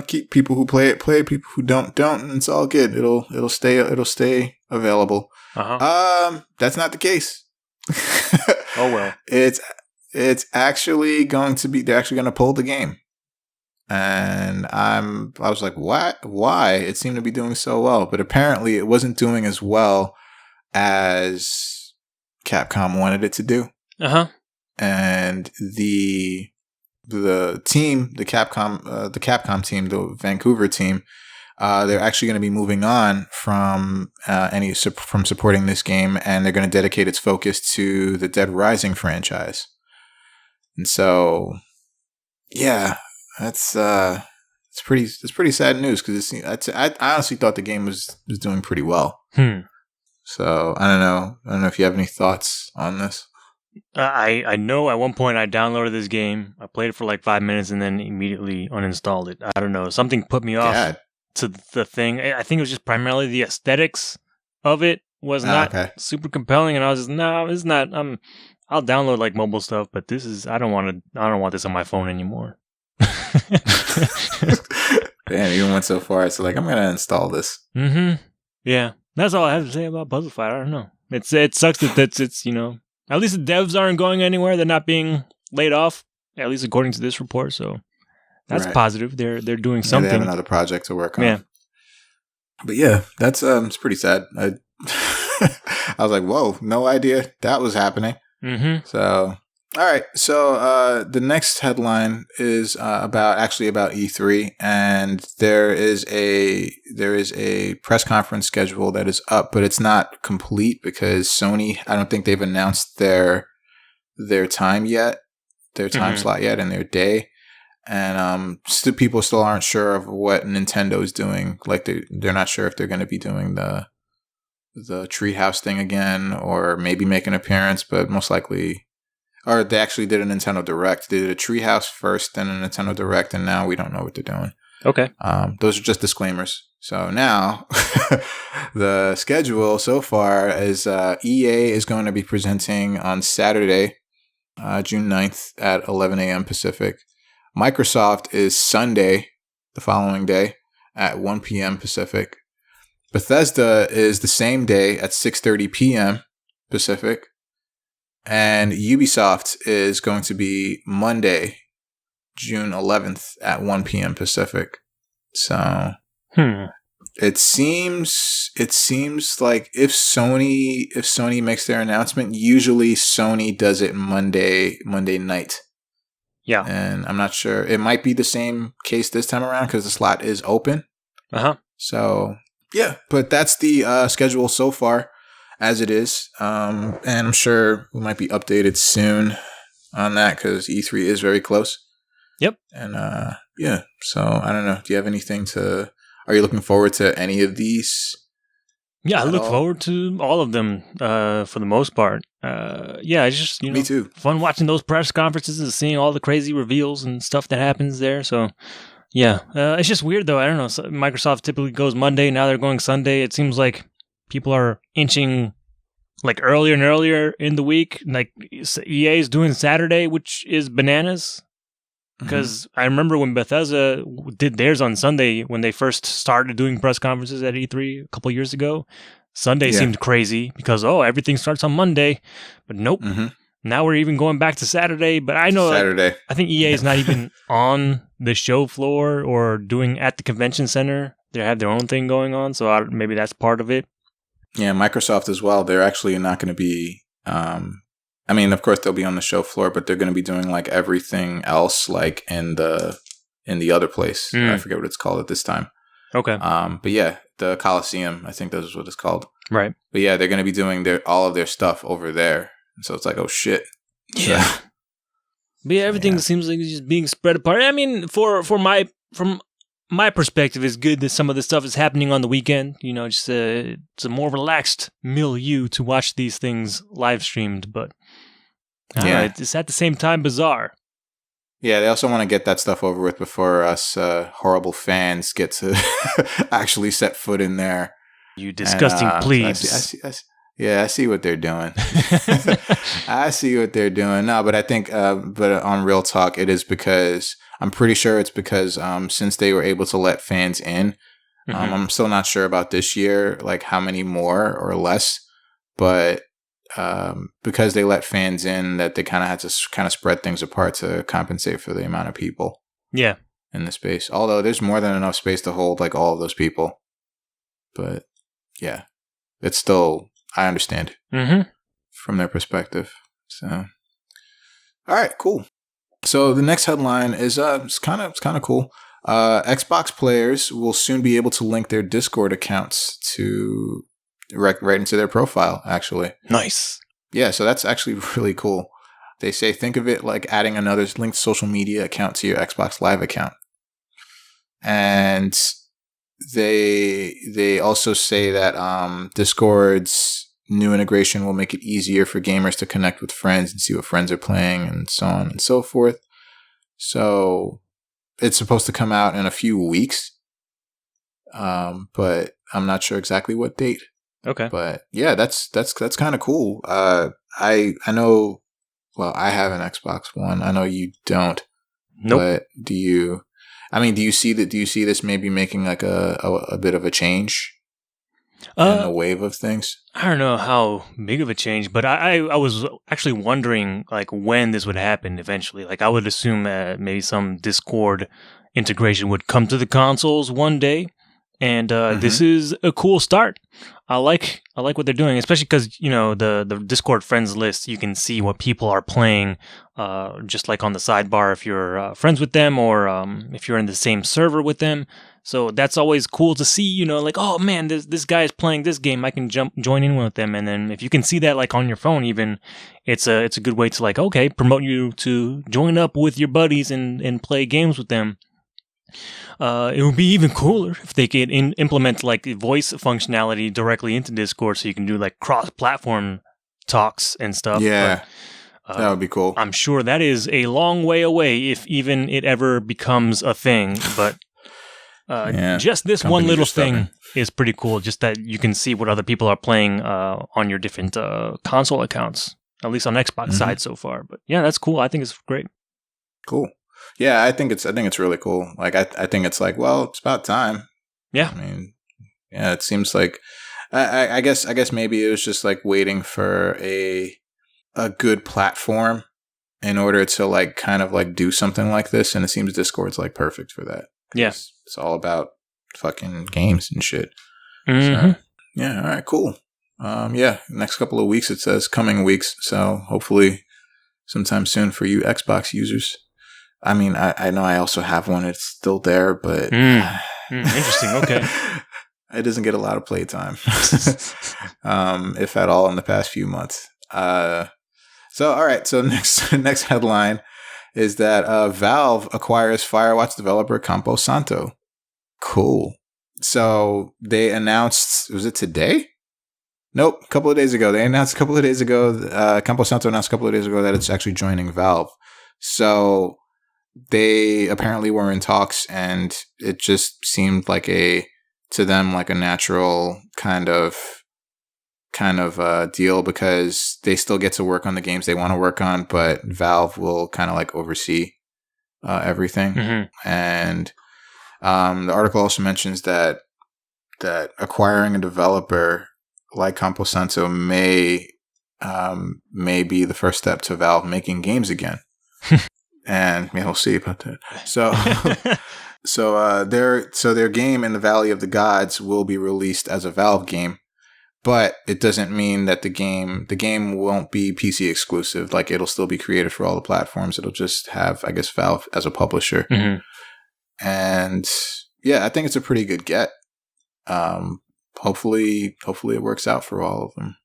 Keep people who play it, people who don't, and it's all good. It'll stay available. That's not the case. Oh well. It's actually going to be. They're actually going to pull the game. And I was like, what? Why? It seemed to be doing so well, but apparently it wasn't doing as well as Capcom wanted it to do. And the team, the Capcom team, the Vancouver team, they're actually going to be moving on from from supporting this game, and they're going to dedicate its focus to the Dead Rising franchise. And so, yeah. That's it's pretty sad news because I honestly thought the game was doing pretty well. So I don't know if you have any thoughts on this. I know at one point I downloaded this game, I played it for like 5 minutes, and then immediately uninstalled it. I don't know, something put me off to the thing. I think it was just primarily the aesthetics of it was not super compelling, and I was just no, it's not. I'll download like mobile stuff, but I don't want this on my phone anymore. Damn, you went so far. It's like, I'm gonna install this. Yeah, that's all I have to say about Puzzle Fighter. I don't know. It sucks that it's at least the devs aren't going anywhere. They're not being laid off, at least according to this report. So that's positive. They're doing something. They have another project to work on. Yeah, but yeah, that's it's pretty sad. I was like, whoa, no idea that was happening. So. All right, so the next headline is about E3, and there is a press conference schedule that is up, but it's not complete because Sony, I don't think they've announced their time yet, their time slot yet, and their day, and people still aren't sure of what Nintendo is doing. Like they're not sure if they're going to be doing the Treehouse thing again, or maybe make an appearance, but most likely. Or they actually did a Nintendo Direct. They did a Treehouse first, then a Nintendo Direct, and now we don't know what they're doing. Okay. Those are just disclaimers. So now, the schedule so far is EA is going to be presenting on Saturday, June 9th at 11 a.m. Pacific. Microsoft is Sunday, the following day, at 1 p.m. Pacific. Bethesda is the same day at 6:30 p.m. Pacific. And Ubisoft is going to be Monday, June 11th at 1 p.m. Pacific. So it seems like if Sony makes their announcement, usually Sony does it Monday night. Yeah. And I'm not sure. It might be the same case this time around because the slot is open. So, yeah. But that's the schedule so far as it is. And I'm sure we might be updated soon on that because E3 is very close. Yep. And, yeah. So, I don't know. Do you have anything to... Are you looking forward to any of these? Yeah, I look forward to all of them for the most part. Yeah, it's just, Me too. Fun watching those press conferences and seeing all the crazy reveals and stuff that happens there. So, yeah. It's just weird, though. I don't know. Microsoft typically goes Monday. Now they're going Sunday. It seems like people are inching like earlier and earlier in the week. Like EA is doing Saturday, which is bananas. Because I remember when Bethesda did theirs on Sunday, when they first started doing press conferences at E3 a couple years ago, Sunday seemed crazy because, everything starts on Monday. But nope. Now we're even going back to Saturday. But I know Saturday. I think EA is not even on the show floor or doing at the convention center. They have their own thing going on. So maybe that's part of it. Yeah, Microsoft as well. They're actually not going to be... I mean, of course, they'll be on the show floor, but they're going to be doing like everything else, like in the other place. I forget what it's called at this time. Okay. But yeah, the Coliseum, I think that's what it's called. Right. But yeah, they're going to be doing all of their stuff over there. So it's like, oh shit. Yeah. So, but yeah, everything seems like it's just being spread apart. I mean, from my perspective, it's good that some of this stuff is happening on the weekend. Just it's a more relaxed milieu to watch these things live streamed, but. It's at the same time bizarre. Yeah, they also want to get that stuff over with before us horrible fans get to actually set foot in there. You disgusting plebes. I see what they're doing. I see what they're doing. No, but I think, but on real talk, it is because, I'm pretty sure it's because since they were able to let fans in, I'm still not sure about this year, like how many more or less, but... because they let fans in, that they kind of had to kind of spread things apart to compensate for the amount of people in the space. Although there's more than enough space to hold like all of those people. But yeah, it's still, I understand from their perspective. So, all right, cool. So the next headline is it's kind of cool. Xbox players will soon be able to link their Discord accounts to right into their profile, actually. Nice. Yeah, so that's actually really cool. They say, think of it like adding another linked social media account to your Xbox Live account. And they also say that Discord's new integration will make it easier for gamers to connect with friends and see what friends are playing and so on and so forth. So it's supposed to come out in a few weeks, but I'm not sure exactly what date. Okay. But yeah, that's kind of cool. I know, well, I have an Xbox One. I know you don't. Nope. But do you see this maybe making like a bit of a change in the wave of things? I don't know how big of a change, but I was actually wondering like when this would happen eventually. Like I would assume maybe some Discord integration would come to the consoles one day. And this is a cool start. I like what they're doing, especially because the Discord friends list. You can see what people are playing, just like on the sidebar if you're friends with them or if you're in the same server with them. So that's always cool to see. Like, oh man, this guy is playing this game. I can join in with them. And then if you can see that like on your phone, even it's a good way to like promote you to join up with your buddies and play games with them. It would be even cooler if they could implement like voice functionality directly into Discord, so you can do like cross-platform talks and stuff. Yeah, but, that would be cool. I'm sure that is a long way away, if even it ever becomes a thing. But just this one little thing is pretty cool. Just that you can see what other people are playing on your different console accounts, at least on Xbox side so far. But yeah, that's cool. I think it's great. Cool. Yeah, I think it's really cool. Like, I think it's like, well, it's about time. Yeah. I mean, yeah, it seems like, I guess maybe it was just like waiting for a good platform in order to like kind of like do something like this. And it seems Discord's like perfect for that. Yeah. It's all about fucking games and shit. Mm-hmm. So, yeah. All right, cool. Yeah, next couple of weeks, it says coming weeks. So hopefully sometime soon for you Xbox users. I mean, I know I also have one. It's still there, but interesting. Okay. It doesn't get a lot of playtime, if at all, in the past few months. So all right. So next headline is that Valve acquires Firewatch developer Campo Santo. Cool. So they announced, was it today? Nope, a couple of days ago. They announced a couple of days ago, Campo Santo announced a couple of days ago that it's actually joining Valve. So they apparently were in talks, and it just seemed like to them like a natural kind of deal, because they still get to work on the games they want to work on, but Valve will kind of like oversee everything. Mm-hmm. And the article also mentions that acquiring a developer like Campo Santo may be the first step to Valve making games again. And we'll see about that. So their game In the Valley of the Gods will be released as a Valve game, but it doesn't mean that the game won't be PC exclusive. Like, it'll still be created for all the platforms. It'll just have, I guess, Valve as a publisher. Mm-hmm. And yeah, I think it's a pretty good get. Hopefully it works out for all of them.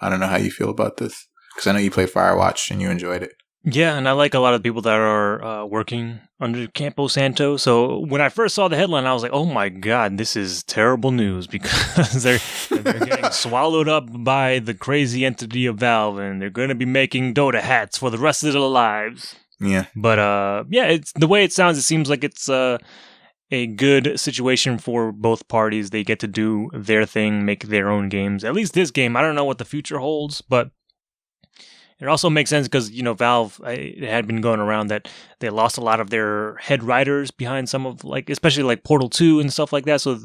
I don't know how you feel about this, because I know you played Firewatch and you enjoyed it. Yeah, and I like a lot of people that are working under Campo Santo. So when I first saw the headline, I was like, oh my God, this is terrible news, because they're getting swallowed up by the crazy entity of Valve, and they're going to be making Dota hats for the rest of their lives. Yeah. But yeah, it's the way it sounds, it seems like it's a good situation for both parties. They get to do their thing, make their own games. At least this game, I don't know what the future holds, but it also makes sense because, Valve, it had been going around that they lost a lot of their head writers behind some of, like, especially like Portal 2 and stuff like that. So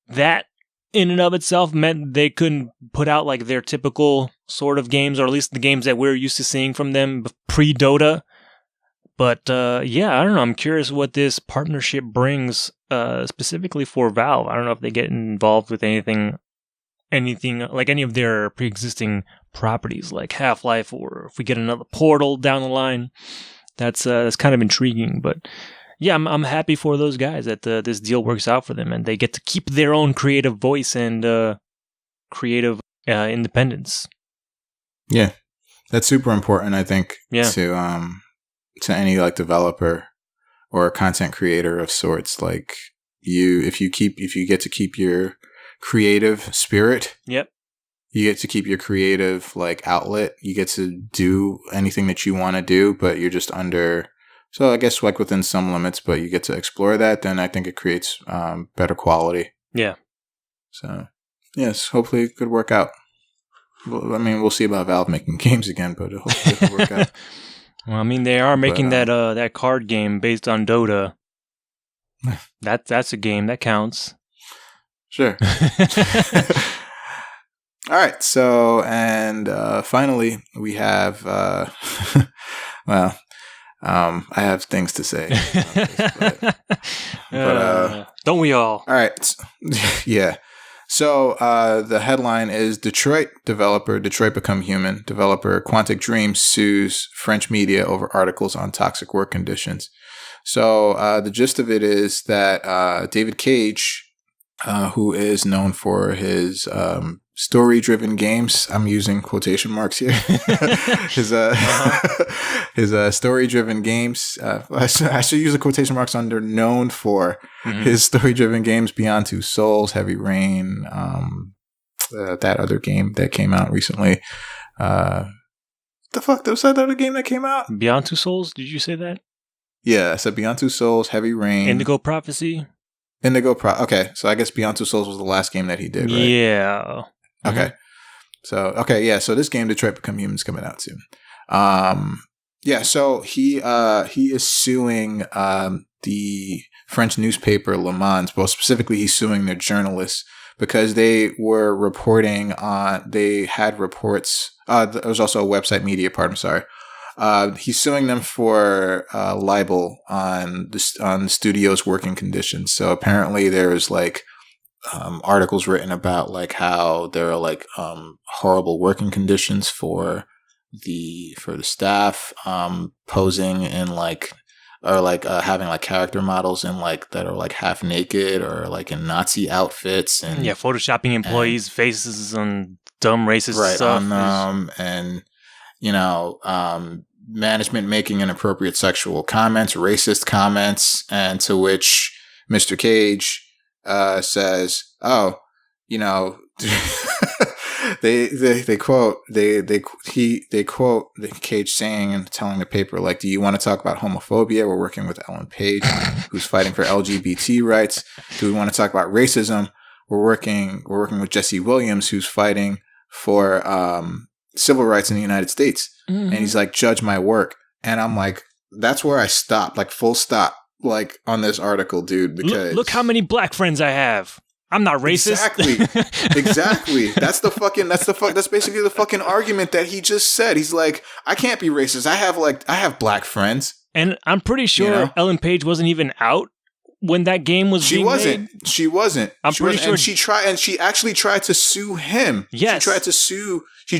that in and of itself meant they couldn't put out like their typical sort of games, or at least the games that we're used to seeing from them pre-Dota. But yeah, I don't know. I'm curious what this partnership brings specifically for Valve. I don't know if they get involved with anything like any of their pre-existing properties like Half-Life, or if we get another Portal down the line. That's kind of intriguing. But yeah, I'm happy for those guys that this deal works out for them, and they get to keep their own creative voice and creative independence. Yeah, that's super important, I think. Yeah. To any like developer or content creator of sorts, like if you get to keep your creative spirit, yep, you get to keep your creative like outlet, you get to do anything that you want to do, but you're just under, so I guess like within some limits, but you get to explore that, then I think it creates better quality. Yeah. So yes, hopefully it could work out. Well, I mean, we'll see about Valve making games again, but hopefully it could work out. Well, I mean, they are making that card game based on Dota. That's a game that counts. Sure. All right. So, and finally, we have. Well, I have things to say. But don't we all? All right. Yeah. So the headline is Detroit Become Human developer Quantic Dream sues French media over articles on toxic work conditions. So the gist of it is that David Cage, who is known for his story-driven games, I'm using quotation marks here, his story-driven games, I should use the quotation marks under known for his story-driven games, Beyond Two Souls, Heavy Rain, that other game that came out recently. The fuck, was that other game that came out? Beyond Two Souls? Did you say that? Yeah, I said Beyond Two Souls, Heavy Rain. Indigo Prophecy? Okay, so I guess Beyond Two Souls was the last game that he did, right? Yeah. Okay. So, so this game, Detroit Become Human, is coming out soon. Yeah, so he is suing the French newspaper Le Monde. Well, specifically, he's suing their journalists because they were reporting on. They had reports. There was also a website media part. I'm sorry. He's suing them for libel on the studio's working conditions. So apparently, there was like articles written about like how there are like horrible working conditions for the staff, posing in like, or like having like character models in like that are like half naked or like in Nazi outfits, and photoshopping employees' faces on dumb racist stuff, and you know, management making inappropriate sexual comments, racist comments, and to which Mr. Cage says, "Oh, you know." They quote the Cage saying and telling the paper, like, do you want to talk about homophobia? We're working with Ellen Page, who's fighting for LGBT rights. Do we want to talk about racism? We're working with Jesse Williams, who's fighting for civil rights in the United States. Mm-hmm. And he's like, judge my work. And I'm like, that's where I stopped, like full stop, like on this article, dude, because look how many black friends I have. I'm not racist. Exactly. That's basically the fucking argument that he just said. He's like, I can't be racist. I have black friends. And I'm pretty sure Ellen Page wasn't even out when that game was being made. She wasn't. I'm pretty sure. And she actually tried to sue him. Yes. She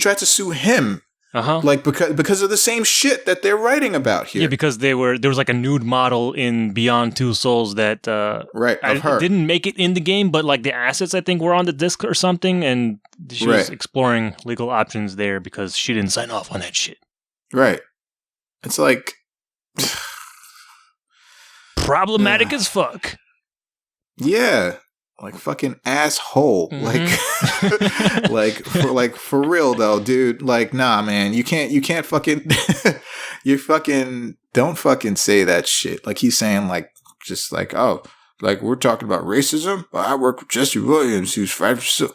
tried to sue him. Like because of the same shit that they're writing about here. Yeah, because there was like a nude model in Beyond Two Souls that of her. Didn't make it in the game, but like the assets I think were on the disc or something, and she was exploring legal options there because she didn't sign off on that shit. Right. It's like problematic as fuck. Yeah. Like fucking asshole. Mm-hmm. like for real though, dude. Like, nah, man, you can't fucking you fucking don't fucking say that shit. Like he's saying like just like, oh, like we're talking about racism. Well, I work with Jesse Williams, who's fighting for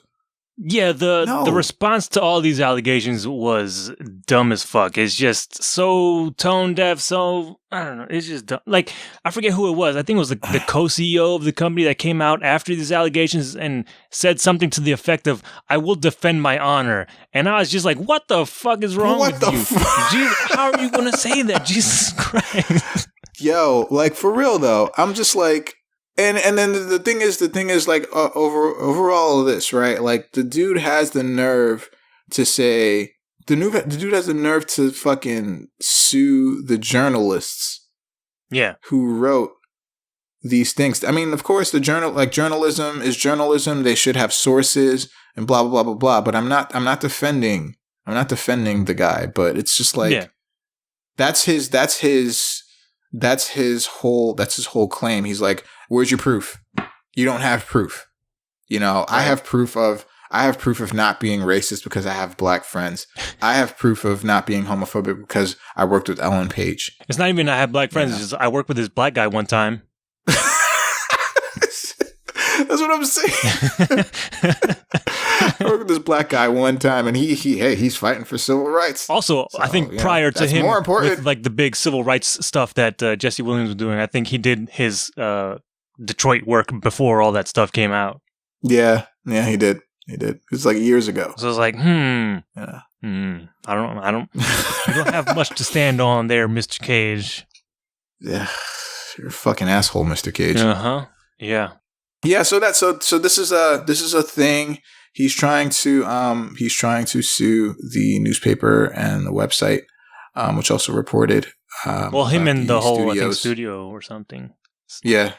Yeah, the response to all these allegations was dumb as fuck. It's just so tone deaf, so I don't know. It's just dumb. Like, I forget who it was. I think it was the co-CEO of the company that came out after these allegations and said something to the effect of, I will defend my honor. And I was just like, what the fuck is wrong with you? Jesus, how are you going to say that? Jesus Christ. Yo, like for real though, I'm just like, And then the thing is like over all of this, right? Like the dude has the nerve to say the dude has the nerve to fucking sue the journalists, who wrote these things. I mean, of course, journalism is journalism. They should have sources and blah blah blah blah blah. But I'm not defending the guy. But it's just like that's his whole claim. He's like, where's your proof? You don't have proof. You know, right. I have proof of not being racist because I have black friends. I have proof of not being homophobic because I worked with Ellen Page. It's not even I have black friends. It's just I worked with this black guy one time. That's what I'm saying. I worked with this black guy one time, and he's fighting for civil rights. Also, so, I think prior to him, more important. With like the big civil rights stuff that Jesse Williams was doing, I think he did his Detroit work before all that stuff came out. Yeah, he did. It was like years ago. So I was like, I don't. You don't have much to stand on there, Mr. Cage. Yeah, you're a fucking asshole, Mr. Cage. Yeah. Yeah, so this is a thing. He's trying to sue the newspaper and the website, which also reported. Him and the whole studio or something. Yeah.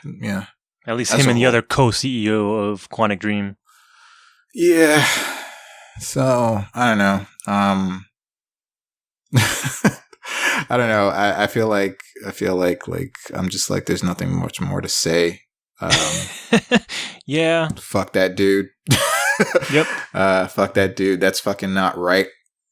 At least him and the other co-CEO of Quantic Dream. Yeah. So I don't know. I don't know. I feel like I'm just like there's nothing much more to say. Yeah. Fuck that dude. Yep. Fuck that dude. That's fucking not right.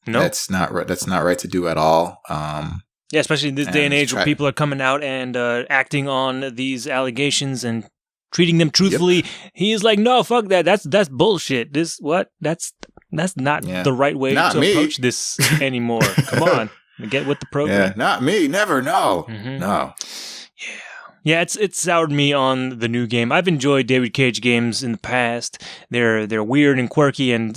No, that's not right. That's not right to do at all. Yeah, especially in this day and age where people are coming out and acting on these allegations and treating them truthfully. Yep. He is like, no, fuck that. That's bullshit. That's not the right way to approach this anymore. Come on. Get with the program. Yeah, not me. Never. No. Mm-hmm. No. Yeah, it's soured me on the new game. I've enjoyed David Cage games in the past. They're weird and quirky and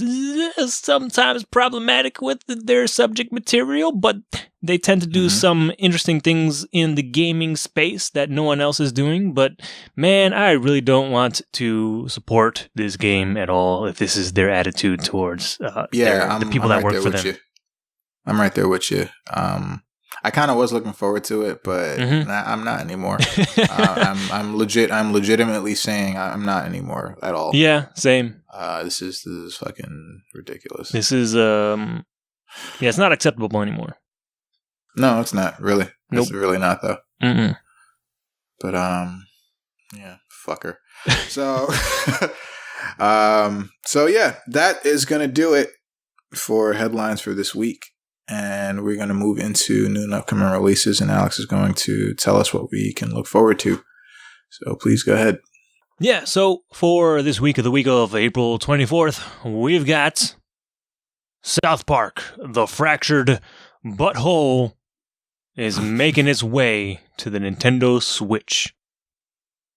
sometimes problematic with their subject material, but they tend to do some interesting things in the gaming space that no one else is doing. But man, I really don't want to support this game at all if this is their attitude towards the people that work for them. I'm right there with you. I kind of was looking forward to it, but I'm not anymore. I'm legitimately saying I'm not anymore at all. Yeah, same. This is fucking ridiculous. This is it's not acceptable anymore. No, it's not really. Nope. It's really not though. Mm-mm. But yeah, fucker. So so yeah, that is gonna do it for headlines for this week. And we're going to move into new and upcoming releases, and Alex is going to tell us what we can look forward to. So please go ahead. Yeah, so for this week of the week of April 24th, we've got South Park, The Fractured Butthole is making its way to the Nintendo Switch.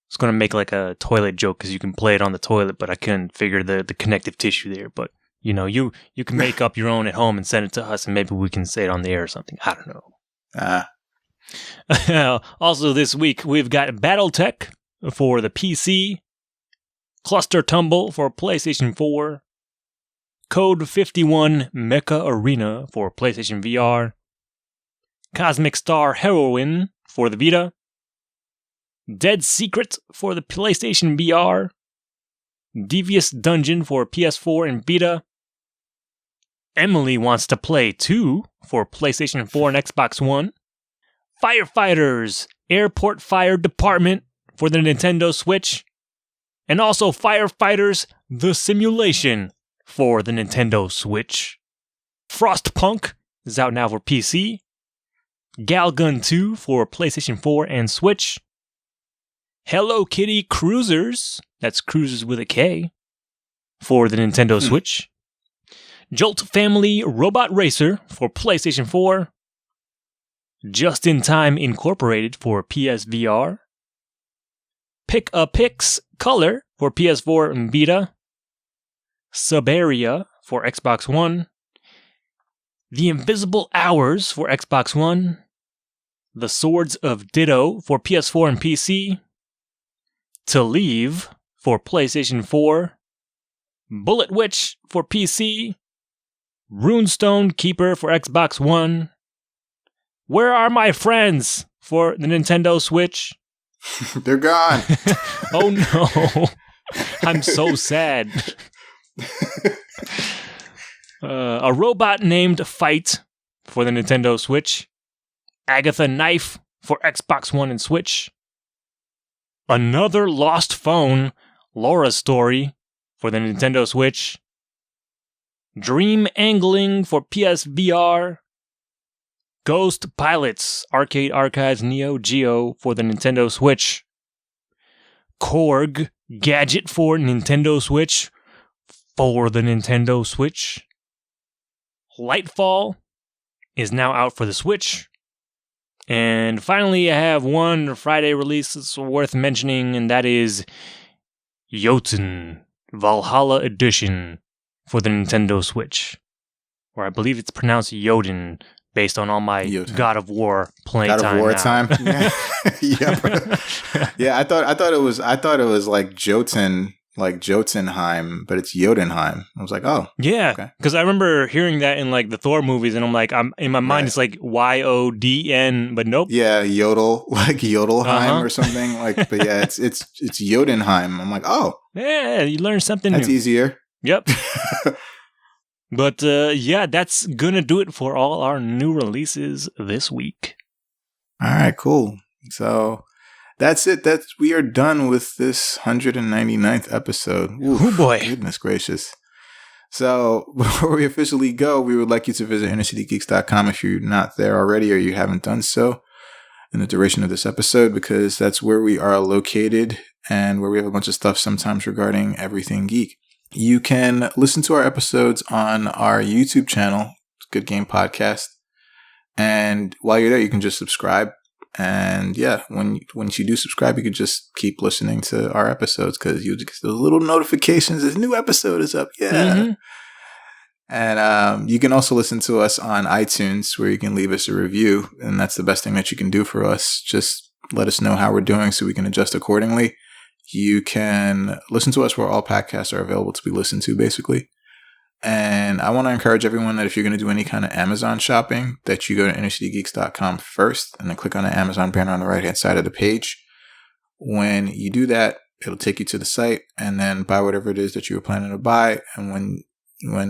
It's going to make like a toilet joke because you can play it on the toilet, but I couldn't figure the connective tissue there, but you know, you can make up your own at home and send it to us, and maybe we can say it on the air or something. I don't know. Also this week, we've got Battletech for the PC, Cluster Tumble for PlayStation 4, Code 51 Mecha Arena for PlayStation VR, Cosmic Star Heroine for the Vita, Dead Secret for the PlayStation VR, Devious Dungeon for PS4 and Vita, Emily Wants to Play 2 for PlayStation 4 and Xbox One, Firefighters Airport Fire Department for the Nintendo Switch, and also Firefighters The Simulation for the Nintendo Switch. Frostpunk is out now for PC, Galgun 2 for PlayStation 4 and Switch, Hello Kitty Cruisers, that's Cruisers with a K, for the Nintendo Switch, Jolt Family Robot Racer for PlayStation 4, Just in Time Incorporated for PSVR, Pick a Pix Color for PS4 and Vita, Subaria for Xbox One, The Invisible Hours for Xbox One, The Swords of Ditto for PS4 and PC, To Leave for PlayStation 4, Bullet Witch for PC, Runestone Keeper for Xbox One, Where Are My Friends for the Nintendo Switch. They're gone. Oh no. I'm so sad. A Robot Named Fight for the Nintendo Switch, Agatha Knife for Xbox One and Switch, Another Lost Phone, Laura's Story for the Nintendo Switch, Dream Angling for PSVR, Ghost Pilots Arcade Archives Neo Geo for the Nintendo Switch, Korg Gadget for Nintendo Switch for the Nintendo Switch, Lightfall is now out for the Switch, and finally I have one Friday release that's worth mentioning, and that is Jotun Valhalla Edition for the Nintendo Switch, or I believe it's pronounced Jotun based on all my Jotun. God of War playing time. God of War now. time. Yep. Yeah, I thought it was like Jotun, like Jotunheim, but it's Jotunheim. I was like, oh, yeah, because I remember hearing that in like the Thor movies, and I'm like, in my mind, it's like Yodn, but nope. Yeah, Yodel, like Yodelheim or something. Like, but yeah, it's Jotunheim. I'm like, oh, yeah, you learn something that's new. easier. Yep. But yeah, that's gonna do it for all our new releases this week. All right, cool. So that's it. We are done with this 199th episode. Oof, oh boy. Goodness gracious. So before we officially go, we would like you to visit innercitygeeks.com if you're not there already or you haven't done so in the duration of this episode, because that's where we are located and where we have a bunch of stuff sometimes regarding everything geek. You can listen to our episodes on our YouTube channel, Good Game Podcast. And while you're there, you can just subscribe. And yeah, once you do subscribe, you can just keep listening to our episodes because you get those little notifications. This new episode is up. Yeah. Mm-hmm. And you can also listen to us on iTunes where you can leave us a review. And that's the best thing that you can do for us. Just let us know how we're doing so we can adjust accordingly. You can listen to us where all podcasts are available to be listened to, basically. And I want to encourage everyone that if you're going to do any kind of Amazon shopping, that you go to innercitygeeks.com first and then click on the Amazon banner on the right-hand side of the page. When you do that, it'll take you to the site and then buy whatever it is that you were planning to buy. And when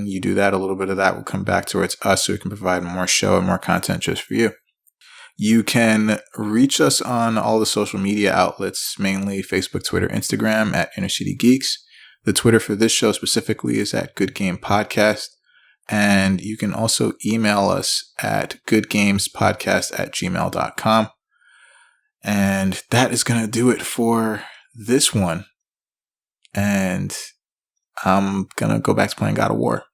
you do that, a little bit of that will come back towards us so we can provide more show and more content just for you. You can reach us on all the social media outlets, mainly Facebook, Twitter, Instagram at Inner City Geeks. The Twitter for this show specifically is at Good Game Podcast. And you can also email us at goodgamespodcast@gmail.com. And that is going to do it for this one. And I'm going to go back to playing God of War.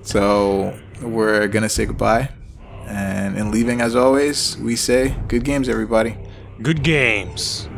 So we're going to say goodbye. And in leaving, as always, we say good games, everybody. Good games.